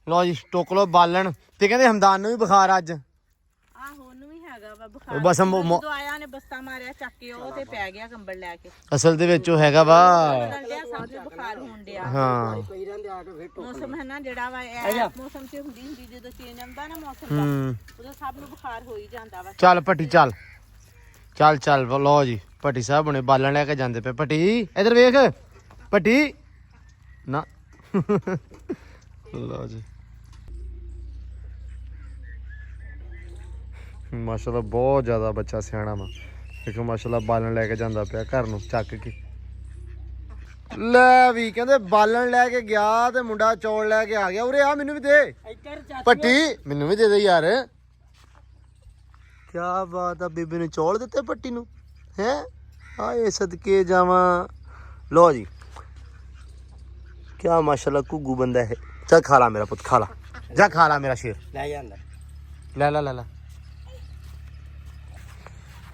ਲਓ ਜੀ, ਟੋਕ ਲੋ ਬਾਲਣ। ਤੇ ਕਹਿੰਦੇ ਹਮਦਾਨ ਨੂੰ ਵੀ ਬੁਖਾਰ ਅੱਜ। ਆਹੋ, ਉਹਨੂੰ ਵੀ ਹੈਗਾ ਵਾ ਬੁਖਾਰ। ਬਸ ਜਦੋਂ ਆਇਆ ਨੇ ਬਸਤਾ ਮਾਰਿਆ ਚੱਕ ਕੇ, ਉਹ ਤੇ ਪੈ ਗਿਆ ਕੰਬਲ ਲੈ ਕੇ। ਅਸਲ ਦੇ ਵਿੱਚ ਉਹ ਹੈਗਾ ਵਾ। ਡੰਡਿਆ ਸਭ ਨੂੰ ਬੁਖਾਰ ਹੋਣ ਡਿਆ। ਹਾਂ ਪਈ ਰਹਿੰਦੇ ਆ ਕੇ ਫਿਰ ਮੌਸਮ ਹੈ ਨਾ ਜਿਹੜਾ ਵਾ, ਇਹ ਮੌਸਮ ਤੇ ਹੁੰਦੀ ਜਦੋਂ ਚੇਂਜ ਆਉਂਦਾ ਨਾ ਮੌਸਮ ਦਾ, ਉਦੋਂ ਸਭ ਨੂੰ ਬੁਖਾਰ ਹੋ ਹੀ ਜਾਂਦਾ ਵਾ। ਚੱਲ ਭੱਟੀ ਚੱਲ ਲਓ ਜੀ, ਭੱਟੀ ਸਾਹਿਬ ਹੁਣੇ ਬਾਲਣ ਲੈ ਕੇ ਜਾਂਦੇ ਪਏ। ਭੱਟੀ ਇਧਰ ਵੇਖ। ਭੱਟੀ ਨਾ ਲਓ ਜੀ, ਮਾਸ਼ਾਅੱਲਾ ਬਹੁਤ ਜ਼ਿਆਦਾ ਬੱਚਾ ਸਿਆਣਾ ਵਾ। ਦੇਖੋ ਮਾਸ਼ਾਅੱਲਾ ਬਾਲਣ ਲੈ ਕੇ ਜਾਂਦਾ ਪਿਆ ਘਰ ਨੂੰ ਚੱਕ ਕੇ। ਲੈ ਵੀ ਕਹਿੰਦੇ ਬਾਲਣ ਲੈ ਕੇ ਗਿਆ ਤੇ ਮੁੰਡਾ ਚੌਲ ਲੈ ਕੇ ਆ ਗਿਆ। ਉਰੇ ਆ, ਮੈਨੂੰ ਵੀ ਦੇ। ਇੱਧਰ ਚਾਚੀ ਭੱਟੀ ਮੈਨੂੰ ਵੀ ਦੇ ਦੇ ਯਾਰ। ਕਿਆ ਬਾਤ ਆ, ਬੇਬੇ ਨੇ ਚੌਲ ਦਿੱਤੇ ਭੱਟੀ ਨੂੰ। ਹੈ ਆਏ ਸਦਕੇ ਜਾਵਾਂ। ਲੋ ਜੀ, ਕਿਆ ਮਾਸ਼ਾਅੱਲਾ ਘੁੱਗੂ ਬੰਦਾ ਹੈ। ਚੱਲ ਖਾ ਲਾ ਮੇਰਾ ਪੁੱਤ, ਖਾ ਲਾ, ਜਾ ਖਾ ਲਾ ਮੇਰਾ ਸ਼ੇਰ। ਲੈ ਜਾਂਦਾ। ਲੈ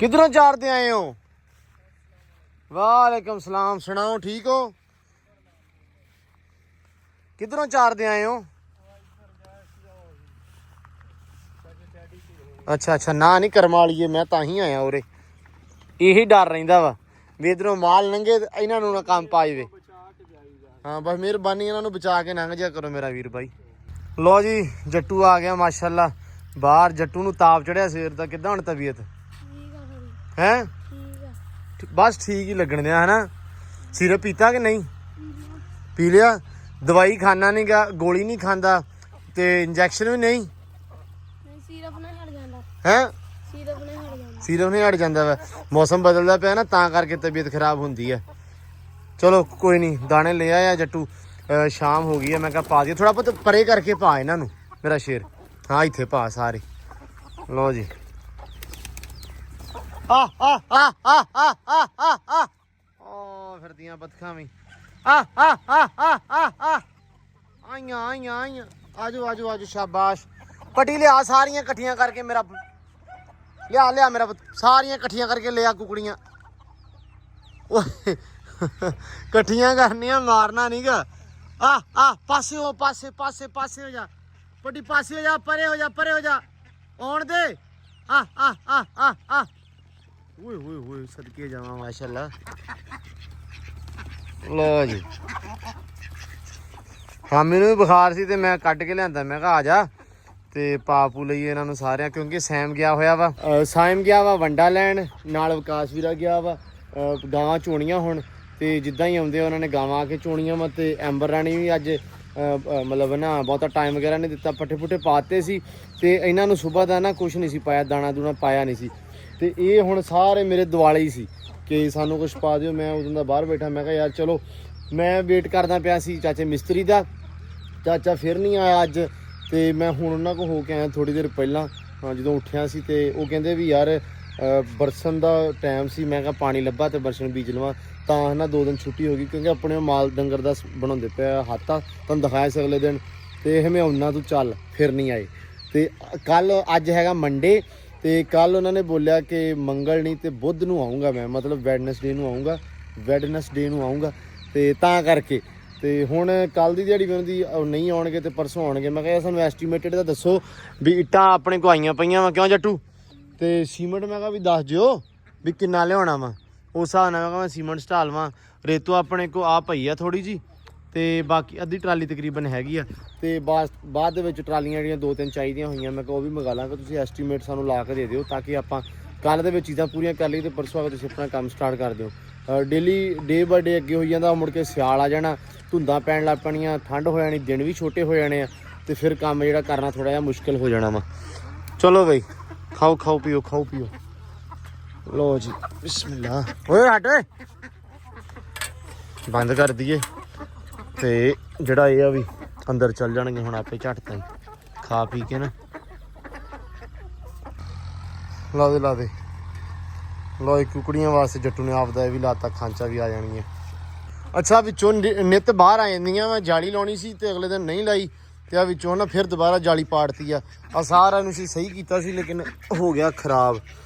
ਕਿਧਰੋਂ ਚਾਰਦੇ ਆਏ ਹੋ? ਵਾਲੇਕਮ ਸਲਾਮ। ਸੁਣਾਓ, ਠੀਕ ਹੋ? ਕਿਧਰੋਂ ਚਾਰਦੇ ਆਏ ਹੋ? ਅੱਛਾ ਨਾ ਨਹੀਂ ਕਰਮ ਵਾਲੀਏ, ਮੈਂ ਤਾਂ ਹੀ ਆਇਆ ਉਰੇ। ਇਹੀ ਡਰ ਰਹਿੰਦਾ ਵਾ ਵੀ ਇਧਰੋਂ ਮਾਲ ਲੰਘੇ ਤੇ ਇਹਨਾਂ ਨੂੰ ਨਾ ਕੰਮ ਪਾ ਜਾਵੇ। ਹਾਂ ਬਸ ਮਿਹਰਬਾਨੀ, ਇਹਨਾਂ ਨੂੰ ਬਚਾ ਕੇ ਲੰਘ ਜਾ ਕਰੋ ਮੇਰਾ ਵੀਰ ਭਾਈ। ਲੋ ਜੀ, ਜੱਟੂ ਆ ਗਿਆ ਮਾਸ਼ਾਅੱਲਾ ਬਾਹਰ। ਜੱਟੂ ਨੂੰ ਤਾਪ ਚੜਿਆ ਸਵੇਰ ਦਾ। ਕਿੱਦਾਂ ਹੁਣ ਤਬੀਅਤ ਹੈ? ਬਸ ਠੀਕ ਹੀ ਲੱਗਣ ਦਿਆ ਹਨਾ। ਸਿਰਪ ਪੀਤਾ ਕਿ ਨਹੀਂ? ਪੀ ਲਿਆ। ਦਵਾਈ ਖਾਣਾ ਨਹੀਂ ਗਾ, ਗੋਲੀ ਨਹੀਂ ਖਾਂਦਾ, ਤੇ ਇੰਜੈਕਸ਼ਨ ਵੀ ਨਹੀਂ? ਹੈ ਸੀਰਪ ਨਹੀਂ ਹਟ ਜਾਂਦਾ ਵਾ। ਮੌਸਮ ਬਦਲਦਾ ਪਿਆ ਨਾ, ਤਾਂ ਕਰਕੇ ਤਬੀਅਤ ਖਰਾਬ ਹੁੰਦੀ ਹੈ। ਚਲੋ ਕੋਈ ਨਹੀਂ, ਦਾਣੇ ਲੈ ਆਇਆ ਜੱਟੂ। ਸ਼ਾਮ ਹੋ ਗਈ ਹੈ, ਮੈਂ ਕਿਹਾ ਪਾ ਦਈਏ ਥੋੜਾ ਬਹੁਤ ਪਰੇ ਕਰਕੇ। ਪਾ ਇਹਨਾਂ ਨੂੰ ਮੇਰਾ ਸ਼ੇਰ। ਹਾਂ ਇੱਥੇ ਪਾ ਸਾਰੇ। ਲੋ ਜੀ, ਆ ਫਿਰਦੀਆਂ ਬਤਖਾਂ ਵੀ। ਆਈਆਂ ਆਜੋ ਸ਼ਾਬਾਸ਼। ਪੱਟੀ ਲਿਆ ਸਾਰੀਆਂ ਇਕੱਠੀਆਂ ਕਰਕੇ ਮੇਰਾ। ਲਿਆ ਮੇਰਾ ਪੁੱਤ, ਸਾਰੀਆਂ ਇਕੱਠੀਆਂ ਕਰਕੇ ਲਿਆ ਕੁਕੜੀਆਂ। ਓਏ ਇਕੱਠੀਆਂ ਕਰਨੀਆਂ, ਮਾਰਨਾ ਨਹੀਂਗਾ। ਪਾਸੇ ਹੋ ਜਾ ਪੱਟੀ, ਪਾਸੇ ਹੋ ਜਾ, ਪਰੇ ਹੋ ਜਾ। ਆਉਣ ਦੇ। ਓਏ ਹੋਏ ਹੋਏ ਸਦਕੇ ਜਾਵਾਂ ਮਾਸ਼ਾਅੱਲਾ। ਲੋ ਜੀ ਹਾਂ ਮੈਨੂੰ ਵੀ ਬੁਖਾਰ ਸੀ ਤੇ ਮੈਂ ਕੱਢ ਕੇ ਲਿਆਂਦਾ, ਮੈਂ ਕਿਹਾ ਆ ਜਾ ਤੇ ਪਾਪੂ ਲਈ ਇਹਨਾਂ ਨੂੰ ਸਾਰਿਆਂ, ਕਿਉਂਕਿ ਸੈਮ ਗਿਆ ਹੋਇਆ ਵਾ, ਸਾਇਮ ਗਿਆ ਵਾ ਵੰਡਾ ਲੈਣ, ਨਾਲ ਵਿਕਾਸ ਵੀਰਾ ਗਿਆ ਵਾ ਗਾਵਾਂ ਚੋਣੀਆਂ ਹੁਣ, ਤੇ ਜਿੱਦਾਂ ਹੀ ਆਉਂਦੇ ਉਹਨਾਂ ਨੇ ਗਾਵਾਂ ਆ ਕੇ ਚੋਣੀਆਂ ਵਾ। ਤੇ ਐਂਬਰ ਰਾਣੀ ਵੀ ਅੱਜ ਮਤਲਬ ਨਾ ਬਹੁਤਾ ਟਾਈਮ ਵਗੈਰਾ ਨਹੀਂ ਦਿੱਤਾ, ਪੱਠੇ ਪੁੱਠੇ ਪਾਤੇ ਸੀ ਤੇ ਇਹਨਾਂ ਨੂੰ ਸਵੇਰ ਦਾ ਨਾ ਕੁਛ ਨਹੀਂ ਸੀ ਪਾਇਆ, ਦਾਣਾ ਦੂਣਾ ਪਾਇਆ ਨਹੀਂ ਸੀ। ਤੇ ਇਹ ਹੁਣ ਸਾਰੇ ਮੇਰੇ ਦੁਆਲੇ ਹੀ ਸੀ ਕਿ ਸਾਨੂੰ ਕੁਛ ਪਾ ਦਿਓ। ਮੈਂ ਉਦੋਂ ਦਾ ਬਾਹਰ ਬੈਠਾ, ਮੈਂ ਕਿਹਾ ਯਾਰ ਚਲੋ, ਮੈਂ ਵੇਟ ਕਰਦਾ ਪਿਆ ਸੀ ਚਾਚੇ ਮਿਸਤਰੀ ਦਾ, ਚਾਚਾ ਫਿਰ ਨਹੀਂ ਆਇਆ ਅੱਜ। ਤੇ ਮੈਂ ਹੁਣ ਉਹਨਾਂ ਕੋਲ ਹੋ ਕੇ ਆਇਆ ਥੋੜੀ ਦੇਰ ਪਹਿਲਾਂ ਜਦੋਂ ਉੱਠਿਆ ਸੀ, ਤੇ ਉਹ ਕਹਿੰਦੇ ਵੀ ਯਾਰ ਬਰਸਨ ਦਾ ਟਾਈਮ ਸੀ। ਮੈਂ ਕਿਹਾ ਪਾਣੀ ਲੱਭਾ ਤੇ ਬਰਸਨ ਬੀਜ ਲਵਾਂ, ਤਾਂ ਹੈ ਨਾ 2 ਦਿਨ ਛੁੱਟੀ ਹੋ ਗਈ, ਕਿਉਂਕਿ ਆਪਣੇ ਮਾਲ ਡੰਗਰ ਦਾ ਬਣਾਉਂਦੇ ਪਿਆ ਹੱਥ ਆ, ਤੁਹਾਨੂੰ ਦਿਖਾਇਆ ਸੀ ਅਗਲੇ ਦਿਨ। ਤੇ ਇਹ ਹਮਿਆਉਣਾ ਤੂੰ ਚੱਲ, ਫਿਰ ਨਹੀਂ ਆਏ। ਤੇ ਕੱਲ ਅੱਜ ਹੈਗਾ ਮੰਡੇ, ਤੇ ਕੱਲ ਉਹਨਾਂ ਨੇ ਬੋਲਿਆ ਕਿ ਮੰਗਲ ਨਹੀਂ ਤੇ ਬੁੱਧ ਨੂੰ ਆਊਂਗਾ ਮੈਂ, ਮਤਲਬ ਵੈਡਨਸਡੇ ਨੂੰ ਆਊਂਗਾ, ਤੇ ਤਾਂ ਕਰਕੇ। ਤੇ ਹੁਣ ਕੱਲ ਦੀ ਦਿਹਾੜੀ ਮੈਨੂੰ ਦੀ ਨਹੀਂ ਆਉਣਗੇ ਤੇ ਪਰਸੋਂ ਆਉਣਗੇ। ਮੈਂ ਕਿਹਾ ਸਾਨੂੰ ਐਸਟੀਮੇਟਡ ਦਾ ਦੱਸੋ ਵੀ ਇੱਟਾਂ ਆਪਣੇ ਕੋ ਆਈਆਂ ਪਈਆਂ ਵਾ, ਕਿਉਂ ਜੱਟੂ, ਤੇ ਸੀਮੈਂਟ ਮੈਂ ਕਿਹਾ ਵੀ ਦੱਸ ਜਿਓ ਵੀ ਕਿੰਨਾ ਲਿਆਉਣਾ ਵਾ, ਉਸ ਹਿਸਾਬ ਨਾਲ ਮੈਂ ਕਿਹਾ ਮੈਂ ਸੀਮੈਂਟ ਸਟਾਲਵਾਂ। ਰੇਤੂ ਆਪਣੇ ਕੋ ਆ ਪਈ ਆ ਥੋੜੀ ਜੀ, ਤੇ ਬਾਕੀ ਅੱਧੀ ਟਰਾਲੀ ਤਕਰੀਬਨ ਹੈਗੀ ਆ, ਤੇ ਬਾਅਦ ਦੇ ਵਿੱਚ ਟਰਾਲੀਆਂ ਜਿਹੜੀਆਂ 2-3 ਚਾਹੀਦੀਆਂ ਹੋਈਆਂ, ਮੈਂ ਕਿਹਾ ਉਹ ਵੀ ਮੰਗਾ ਲਾਂਗਾ। ਤੁਸੀਂ ਐਸਟੀਮੇਟ ਸਾਨੂੰ ਲਾ ਕੇ ਦੇ ਦਿਓ ਤਾਂ ਕਿ ਆਪਾਂ ਕੱਲ੍ਹ ਦੇ ਵਿੱਚ ਚੀਜ਼ਾਂ ਪੂਰੀਆਂ ਕਰ ਲਈ ਤੇ ਪਰਸੋਂ ਆ ਕੇ ਤੁਸੀਂ ਆਪਣਾ ਕੰਮ ਸਟਾਰਟ ਕਰ ਦਿਓ। ਡੇਲੀ ਡੇ ਬਾਏ ਡੇ ਅੱਗੇ ਹੋਈ ਜਾਂਦਾ, ਮੁੜ ਕੇ ਸਿਆਲ ਆ ਜਾਣਾ, ਧੁੰਦਾਂ ਪੈਣ ਲੱਗ ਪੈਣੀਆਂ, ਠੰਡ ਹੋ ਜਾਣੀ, ਦਿਨ ਵੀ ਛੋਟੇ ਹੋ ਜਾਣੇ ਆ, ਤੇ ਫਿਰ ਕੰਮ ਜਿਹੜਾ ਕਰਨਾ ਥੋੜਾ ਜਿਹਾ ਮੁਸ਼ਕਿਲ ਹੋ ਜਾਣਾ ਵਾ। ਚਲੋ ਬਈ ਖਾਓ ਪੀਓ। ਲੋ ਜੀ ਬਿਸਮਿਲ੍ਲਾ। ਓਏ ਹਟ ਓਏ, ਬੰਦ ਕਰ ਦਈਏ। ਤੇ ਜਿਹੜਾ ਇਹ ਆ ਵੀ ਅੰਦਰ ਚੱਲ ਜਾਣਗੇ ਹੁਣ ਆਪੇ ਝੱਟ ਤਾਈ ਖਾ ਪੀ ਕੇ ਨਾ। ਲਾ ਦੇ ਲੋ ਇਹ ਕੁਕੜੀਆਂ ਵਾਸਤੇ ਜੱਟੂ ਨੇ ਆਪਦਾ ਇਹ ਵੀ ਲਾਤਾ, ਖਾਂਚਾ ਵੀ ਆ ਜਾਣੀਆਂ। ਅੱਛਾ ਵਿੱਚੋਂ ਨਿੱਤ ਬਾਹਰ ਆ ਜਾਂਦੀਆਂ, ਮੈਂ ਜਾਲੀ ਲਾਉਣੀ ਸੀ ਤੇ ਅਗਲੇ ਦਿਨ ਨਹੀਂ ਲਾਈ, ਤੇ ਆ ਵਿੱਚੋਂ ਨਾ ਫਿਰ ਦੁਬਾਰਾ ਜਾਲੀ ਪਾੜਤੀ ਆ ਸਾਰਾ ਨੂੰ ਸੀ ਸਹੀ ਕੀਤਾ ਸੀ, ਲੇਕਿਨ ਹੋ ਗਿਆ ਖਰਾਬ।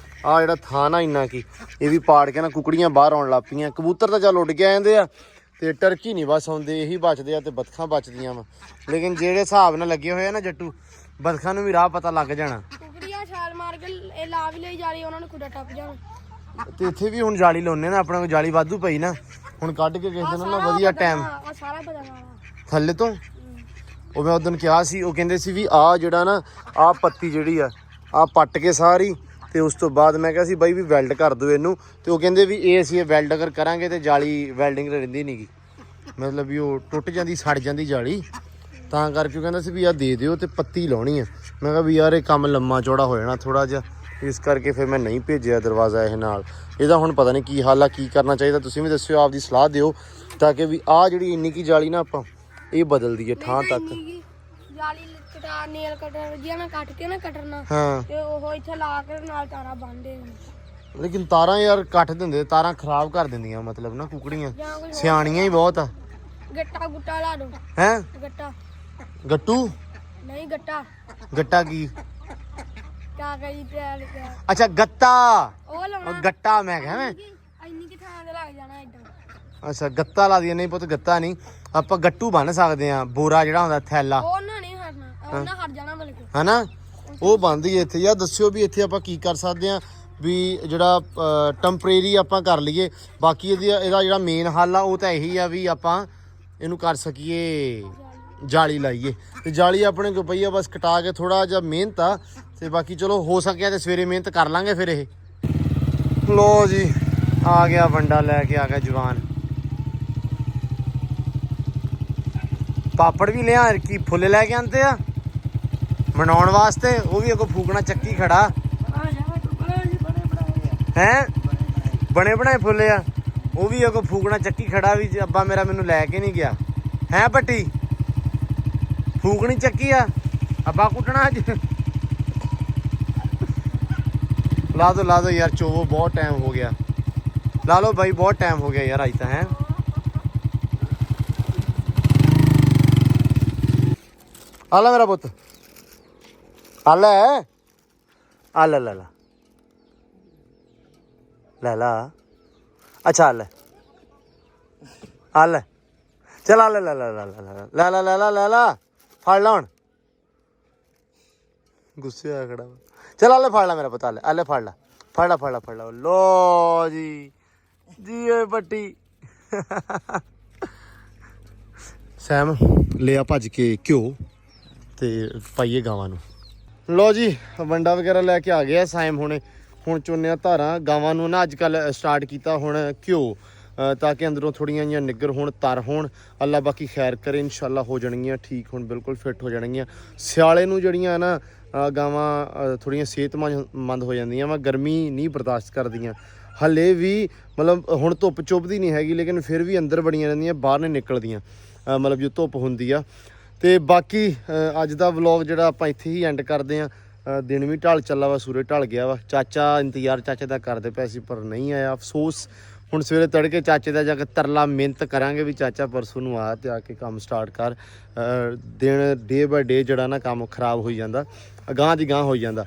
ਆ ਜਿਹੜਾ ਥਾਂ ਨਾ ਇੰਨਾ ਕੀ ਇਹ ਵੀ ਪਾੜ ਕੇ ਨਾ ਕੁਕੜੀਆਂ ਬਾਹਰ ਆਉਣ ਲੱਗ ਪਈਆਂ। ਕਬੂਤਰ ਤਾਂ ਚੱਲ ਉੱਡ ਕੇ ਆ ਜਾਂਦੇ ਆ, ਤੇ ਟਰਕੀ ਨਹੀਂ ਬਸ ਆਉਂਦੇ, ਇਹੀ ਬਚਦੇ ਆ, ਤੇ ਬਤਖਾਂ ਬਚਦੀਆਂ ਵਾ। ਲੇਕਿਨ ਜਿਹੜੇ ਹਿਸਾਬ ਨਾਲ ਲੱਗੇ ਹੋਏ ਆ ਨਾ ਜੱਟੂ, ਬਤਖਾਂ ਨੂੰ ਵੀ ਰਾਹ ਪਤਾ ਲੱਗ ਜਾਣਾ। ਕੁਕੜੀਆਂ ਛਾਲ ਮਾਰ ਕੇ ਇਹ ਲਾ ਵੀ ਲਈ ਜਾਲੀ, ਉਹਨਾਂ ਨੂੰ ਖੁੱਡਾ ਟੱਪ ਜਾਣ। ਤੇ ਇੱਥੇ ਵੀ ਹੁਣ ਜਾਲੀ ਲਾਉਣੇ ਨਾ, ਆਪਣੇ ਕੋਲ ਜਾਲੀ ਵਾਧੂ ਪਈ ਨਾ, ਹੁਣ ਕੱਢ ਕੇ ਕਿਸੇ ਦਿਨ ਨਾ ਵਧੀਆ ਟਾਈਮ ਸਾਰਾ ਪਤਾ ਥੱਲੇ ਤੋਂ। ਉਹ ਮੈਂ ਉਦੋਂ ਕਿਹਾ ਸੀ, ਉਹ ਕਹਿੰਦੇ ਸੀ ਵੀ ਆਹ ਜਿਹੜਾ ਨਾ ਆਹ ਪੱਤੀ ਜਿਹੜੀ ਆ ਆਹ ਪੱਟ ਕੇ ਸਾਰੀ, ਤੇ ਉਸ ਤੋਂ ਬਾਅਦ ਮੈਂ ਕਿਹਾ ਸੀ ਬਾਈ ਵੀ ਵੈਲਡ ਕਰ ਦਿਓ ਇਹਨੂੰ, ਤੇ ਉਹ ਕਹਿੰਦੇ ਵੀ ਇਹ ਅਸੀਂ ਵੈਲਡ ਅਗਰ ਕਰਾਂਗੇ ਤੇ ਜਾਲੀ ਵੈਲਡਿੰਗ ਰਹਿੰਦੀ ਨਹੀਂ ਗੀ, ਮਤਲਬ ਵੀ ਉਹ ਟੁੱਟ ਜਾਂਦੀ, ਸੜ ਜਾਂਦੀ ਜਾਲੀ, ਤਾਂ ਕਰਕੇ ਉਹ ਕਹਿੰਦਾ ਸੀ ਵੀ ਆਹ ਦੇ ਦਿਓ ਤੇ ਪੱਤੀ ਲਾਉਣੀ ਆ। ਮੈਂ ਕਿਹਾ ਵੀ ਯਾਰ ਇਹ ਕੰਮ ਲੰਮਾ ਚੌੜਾ ਹੋ ਜਾਣਾ ਥੋੜਾ ਜਿਹਾ, ਇਸ ਕਰਕੇ ਫਿਰ ਮੈਂ ਨਹੀਂ ਭੇਜਿਆ ਦਰਵਾਜ਼ਾ ਇਹ ਨਾਲ। ਇਹਦਾ ਹੁਣ ਪਤਾ ਨਹੀਂ ਕੀ ਹਾਲ ਆ, ਕੀ ਕਰਨਾ ਚਾਹੀਦਾ, ਤੁਸੀਂ ਵੀ ਦੱਸਿਓ, ਆਪਦੀ ਸਲਾਹ ਦਿਓ, ਤਾਂ ਕਿ ਵੀ ਆਹ ਜਿਹੜੀ ਇੰਨੀ ਕੀ ਜਾਲੀ ਨਾ ਆਪਾਂ ਇਹ ਬਦਲ ਦਈਏ ਥਾਂ ਤੱਕ। ਜਾਲੀ ਕਟਾ ਨੇਲ ਕਟਰ ਜਿਹਾ ਨਾ ਕੱਟ ਕੇ ਨਾ ਕਟਰਨਾ, ਹਾਂ ਤੇ ਉਹ ਇੱਥੇ ਲਾ ਕੇ ਨਾਲ ਤਾਰਾਂ ਬੰਨਦੇ। ਲੇਕਿਨ ਤਾਰਾਂ ਯਾਰ ਕੱਟ ਦਿੰਦੇ, ਤਾਰਾਂ ਖਰਾਬ ਕਰ ਦਿੰਦੀਆਂ, ਮਤਲਬ ਨਾ ਕੁਕੜੀਆਂ ਸਿਆਣੀਆਂ ਹੀ ਬਹੁਤ ਆ। ਗੱਟਾ ਗੁੱਟਾ ਲਾ ਦੋ। ਹੈ ਗੱਟਾ ਗੱਟੂ ਨਹੀਂ ਗੱਟਾ ਕੀ? ਕਿਆ ਕਰੀ ਤੇ ਅੱਛਾ ਗੱਤਾ, ਉਹ ਲਾਉਣਾ। ਗੱਟਾ ਮੈਂ ਕਿਹਾ ਮੈਂ ਇੰਨੀ ਕਿ ਥਾਂ ਤੇ ਲੱਗ ਜਾਣਾ ਏਦਾਂ। ਅੱਛਾ ਗੱਤਾ ਲਾ ਦਈਏ। ਨਹੀਂ ਪੁੱਤ ਗੱਤਾ ਨਹੀਂ, ਆਪਾਂ ਗੱਟੂ ਬੰਨ ਸਕਦੇ ਆ, ਬੋਰਾ ਜਿਹੜਾ ਹੁੰਦਾ ਥੈਲਾ, ਉਹਨਾਂ ਨਹੀਂ ਹਟਣਾ, ਉਹਨਾਂ ਹਟ ਜਾਣਾ ਬਲਕਿ, ਹਨਾ ਉਹ ਬੰਨਦੀ ਇੱਥੇ। ਯਾਰ ਦੱਸਿਓ ਵੀ ਇੱਥੇ ਆਪਾਂ ਕੀ ਕਰ ਸਕਦੇ ਆ, ਵੀ ਜਿਹੜਾ ਟੈਂਪਰੇਰੀ ਆਪਾਂ ਕਰ ਲਈਏ। ਬਾਕੀ ਇਹਦਾ ਜਿਹੜਾ ਮੇਨ ਹੱਲ ਆ ਉਹ ਤਾਂ ਇਹੀ ਆ ਵੀ ਆਪਾਂ ਇਹਨੂੰ ਕਰ ਸਕੀਏ, ਜਾਲੀ ਲਾਈਏ। ਤੇ ਜਾਲੀ ਆਪਣੇ ਕੋਲ ਪਈ ਆ, ਬਸ ਕਟਾ ਕੇ ਥੋੜਾ ਜਿਹਾ ਮਿਹਨਤ ਆ, ਤੇ ਬਾਕੀ ਚਲੋ ਹੋ ਸਕਿਆ ਤੇ ਸਵੇਰੇ ਮਿਹਨਤ ਕਰ ਲਾਂਗੇ ਫਿਰ। ਇਹ ਲੋ ਜੀ ਆ ਗਿਆ ਵੰਡਾ ਲੈ ਕੇ ਆ ਗਿਆ ਜਵਾਨ। ਪਾਪੜ ਵੀ ਲਿਆ, ਕੀ ਫੁੱਲ ਲੈ ਕੇ ਆਂਦੇ ਆ ਮਨਾਉਣ ਵਾਸਤੇ, ਉਹ ਵੀ ਅੱਗੋਂ ਫੂਕਣਾ ਚੱਕੀ ਖੜਾ ਹੈ, ਬਣੇ ਬਣਾਏ ਫੁੱਲ ਆ, ਉਹ ਵੀ ਅੱਗੋਂ ਫੂਕਣਾ ਚੱਕੀ ਖੜਾ, ਵੀ ਅੱਬਾ ਮੇਰਾ ਮੈਨੂੰ ਲੈ ਕੇ ਨਹੀਂ ਗਿਆ ਹੈ। ਪੱਟੀ ਫੂਕਣੀ ਚੱਕੀ ਆ, ਅੱਬਾ ਕੁੱਟਣਾ ਅੱਜ। ਲਾ ਦੋ ਯਾਰ ਚੋਵੋ, ਬਹੁਤ ਟਾਈਮ ਹੋ ਗਿਆ, ਲਾ ਲਓ ਬਾਈ, ਬਹੁਤ ਟਾਈਮ ਹੋ ਗਿਆ ਯਾਰ ਅੱਜ ਤਾਂ। ਹੈ ਆ ਲੈ ਮੇਰਾ ਪੁੱਤ, ਆ ਲੈ ਆ ਲੈ ਲਾ। ਅੱਛਾ ਲੈ ਆ ਲੈ, ਚਲ ਆ ਲੈ ਲੈ ਫੜ ਲਾ ਹੁਣ, ਗੁੱਸੇ ਹੋਇਆ ਖੜਾ। ਚਲ ਆ ਲੈ ਫੜ ਲਾ ਮੇਰਾ ਪੁੱਤ, ਆ ਲੈ ਫੜ ਲਾ, ਫੜ ਲਾ ਲੋ ਜੀ ਓਏ ਪੱਟੀ ਸੈਮ ਲਿਆ ਭੱਜ ਕੇ ਘਿਓ ਤੇ ਪਾਈਏ ਗਾਵਾਂ ਨੂੰ। ਲੋ ਜੀ ਵੰਡਾ ਵਗੈਰਾ ਲੈ ਕੇ ਆ ਗਿਆ ਸਾਇਮ ਹੁਣੇ। ਹੁਣ ਚੁੰਨਿਆ ਧਾਰਾਂ ਗਾਵਾਂ ਨੂੰ ਨਾ ਅੱਜ ਕੱਲ ਸਟਾਰਟ ਕੀਤਾ ਹੁਣ ਘਿਓ ਤਾਂ ਕਿ ਅੰਦਰੋਂ ਥੋੜੀਆਂ ਜਿਹੀਆਂ ਨਿੱਗਰ ਹੋਣ, ਤਰ ਹੋਣ। ਅੱਲਾ ਬਾਕੀ ਖੈਰ ਕਰੇ, ਇਨਸ਼ਾਅੱਲਾ ਹੋ ਜਾਣਗੀਆਂ ਠੀਕ, ਹੁਣ ਬਿਲਕੁਲ ਫਿੱਟ ਹੋ ਜਾਣਗੀਆਂ। ਸਿਆਲੇ ਨੂੰ ਜਿਹੜੀਆਂ ਨਾ ਗਾਵਾਂ ਥੋੜੀਆਂ ਸਿਹਤਮੰਦ ਹੋ ਜਾਂਦੀਆਂ ਵਾ, ਗਰਮੀ ਨਹੀਂ ਬਰਦਾਸ਼ਤ ਕਰਦੀਆਂ। ਹਲੇ ਵੀ ਮਤਲਬ ਹੁਣ ਧੁੱਪ ਚੁੱਭਦੀ ਨਹੀਂ ਹੈਗੀ, ਲੇਕਿਨ ਫਿਰ ਵੀ ਅੰਦਰ ਬੜੀਆਂ ਰਹਿੰਦੀਆਂ, ਬਾਹਰ ਨਹੀਂ ਨਿਕਲਦੀਆਂ ਮਤਲਬ ਜੋ ਧੁੱਪ ਹੁੰਦੀ ਆ। ਤੇ ਬਾਕੀ ਅੱਜ ਦਾ ਵਲੌਗ ਜਿਹੜਾ ਆਪਾਂ ਇੱਥੇ ਹੀ ਐਂਡ ਕਰਦੇ ਹਾਂ। ਦਿਨ ਵੀ ਢਲ ਚੱਲਾ ਵਾ, ਸੂਰਜ ਢਲ ਗਿਆ ਵਾ। ਚਾਚਾ ਇੰਤਜ਼ਾਰ ਚਾਚੇ ਦਾ ਕਰਦੇ ਪਏ ਸੀ ਪਰ ਨਹੀਂ ਆਇਆ, ਅਫਸੋਸ। ਹੁਣ ਸਵੇਰੇ ਤੜਕੇ ਚਾਚੇ ਦਾ ਜਾ ਕੇ ਤਰਲਾ ਮਿਹਨਤ ਕਰਾਂਗੇ ਵੀ ਚਾਚਾ ਪਰਸੋਂ ਨੂੰ ਆ ਤੇ ਆ ਕੇ ਕੰਮ ਸਟਾਰਟ ਕਰ। ਦਿਨ ਡੇ ਬਾਏ ਡੇ ਜਿਹੜਾ ਨਾ ਕੰਮ ਖਰਾਬ ਹੋਈ ਜਾਂਦਾ, ਅਗਾਂਹ ਦੀ ਗਾਂਹ ਹੋਈ ਜਾਂਦਾ।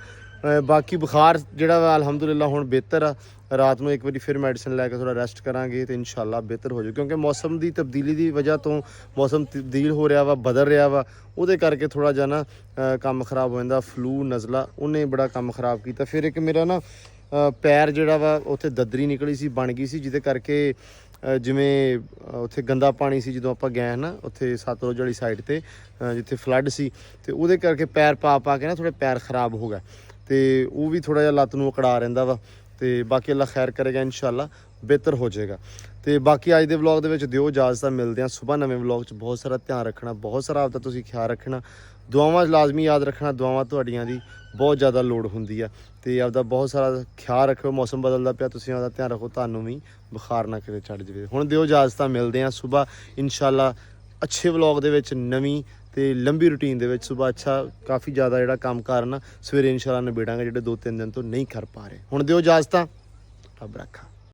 ਬਾਕੀ ਬੁਖਾਰ ਜਿਹੜਾ ਵਾ ਅਲਹਮਦੁਲਿਲਾ ਹੁਣ ਬਿਹਤਰ ਆ। ਰਾਤ ਨੂੰ ਇੱਕ ਵਾਰੀ ਫਿਰ ਮੈਡੀਸਨ ਲੈ ਕੇ ਥੋੜਾ ਰੈਸਟ ਕਰਾਂਗੇ ਤੇ ਇਨਸ਼ਾਅੱਲਾ ਬਿਹਤਰ ਹੋ ਜਾਊ, ਕਿਉਂਕਿ ਮੌਸਮ ਦੀ ਤਬਦੀਲੀ ਦੀ ਵਜ੍ਹਾ ਤੋਂ ਮੌਸਮ ਤਬਦੀਲ ਹੋ ਰਿਹਾ ਵਾ, ਬਦਲ ਰਿਹਾ ਵਾ, ਉਹਦੇ ਕਰਕੇ ਥੋੜਾ ਜਿਹਾ ਨਾ ਕੰਮ ਖਰਾਬ ਹੋ ਜਾਂਦਾ। ਫਲੂ ਨਜ਼ਲਾ ਉਹਨੇ ਬੜਾ ਕੰਮ ਖਰਾਬ ਕੀਤਾ। ਫਿਰ ਇੱਕ ਮੇਰਾ ਨਾ ਪੈਰ ਜਿਹੜਾ ਵਾ ਉੱਥੇ ਦਦਰੀ ਨਿਕਲੀ ਸੀ, ਬਣ ਗਈ ਸੀ, ਜਿਹਦੇ ਕਰਕੇ ਜਿਵੇਂ ਉੱਥੇ ਗੰਦਾ ਪਾਣੀ ਸੀ ਜਦੋਂ ਆਪਾਂ ਗਏ ਨਾ ਉੱਥੇ ਸਤਲੁਜ ਵਾਲੀ ਸਾਈਡ ਤੇ ਜਿੱਥੇ ਫਲੱਡ ਸੀ, ਤੇ ਉਹਦੇ ਕਰਕੇ ਪੈਰ ਪਾ ਕੇ ਨਾ ਥੋੜੇ ਪੈਰ ਖਰਾਬ ਹੋ ਗਏ ਤੇ ਉਹ ਵੀ ਥੋੜਾ ਜਿਹਾ ਲੱਤ ਨੂੰ ਅਕੜਾ ਰਹਿੰਦਾ ਵਾ। ਤੇ ਬਾਕੀ ਅੱਲਾ ਖੈਰ ਕਰੇਗਾ, ਇਨਸ਼ਾਅੱਲਾ ਬਿਹਤਰ ਹੋ ਜਾਏਗਾ। ਤੇ ਬਾਕੀ ਅੱਜ ਦੇ ਵਲੌਗ ਦੇ ਵਿੱਚ ਦਿਓ ਇਜਾਜ਼ਤ, ਮਿਲਦੇ ਹਾਂ ਸੁਬਾਹ ਨਵੇਂ ਵਲੌਗ 'ਚ। ਬਹੁਤ ਸਾਰਾ ਧਿਆਨ ਰੱਖਣਾ, ਬਹੁਤ ਸਾਰਾ ਆਪਦਾ ਤੁਸੀਂ ਖਿਆਲ ਰੱਖਣਾ, ਦੁਆਵਾਂ ਲਾਜ਼ਮੀ ਯਾਦ ਰੱਖਣਾ। ਦੁਆਵਾਂ ਤੁਹਾਡੀਆਂ ਦੀ ਬਹੁਤ ਜ਼ਿਆਦਾ ਲੋੜ ਹੁੰਦੀ ਆ ਤੇ ਆਪਦਾ ਬਹੁਤ ਸਾਰਾ ਖਿਆਲ ਰੱਖੋ। ਮੌਸਮ ਬਦਲਦਾ ਪਿਆ, ਤੁਸੀਂ ਆਪਦਾ ਧਿਆਨ ਰੱਖੋ, ਤੁਹਾਨੂੰ ਵੀ ਬੁਖਾਰ ਨਾ ਕਿਤੇ ਚੜ੍ਹ ਜਾਵੇ। ਹੁਣ ਦਿਓ ਇਜਾਜ਼ਤ, ਮਿਲਦੇ ਹਾਂ ਸੁਬਾਹ ਇਨਸ਼ਾਅੱਲਾ ਅੱਛੇ ਵਲੌਗ ਦੇ ਵਿੱਚ, ਨਵੀਂ ਤੇ ਲੰਬੀ ਰੂਟੀਨ ਦੇ ਵਿੱਚ। ਸੁਬਾਹ ਅੱਛਾ ਕਾਫੀ ਜ਼ਿਆਦਾ ਜਿਹੜਾ ਕੰਮ ਕਰਨਾ ਸਵੇਰੇ ਇਨਸ਼ਾਅੱਲਾ ਨਿਬੇੜਾਂਗੇ, ਜਿਹੜੇ 2-3 ਦਿਨ ਤੋਂ ਨਹੀਂ ਕਰ ਪਾ ਰਹੇ। ਹੁਣ ਦਿਓ ਇਜਾਜ਼ਤ, ਰੱਬ ਰੱਖਾ।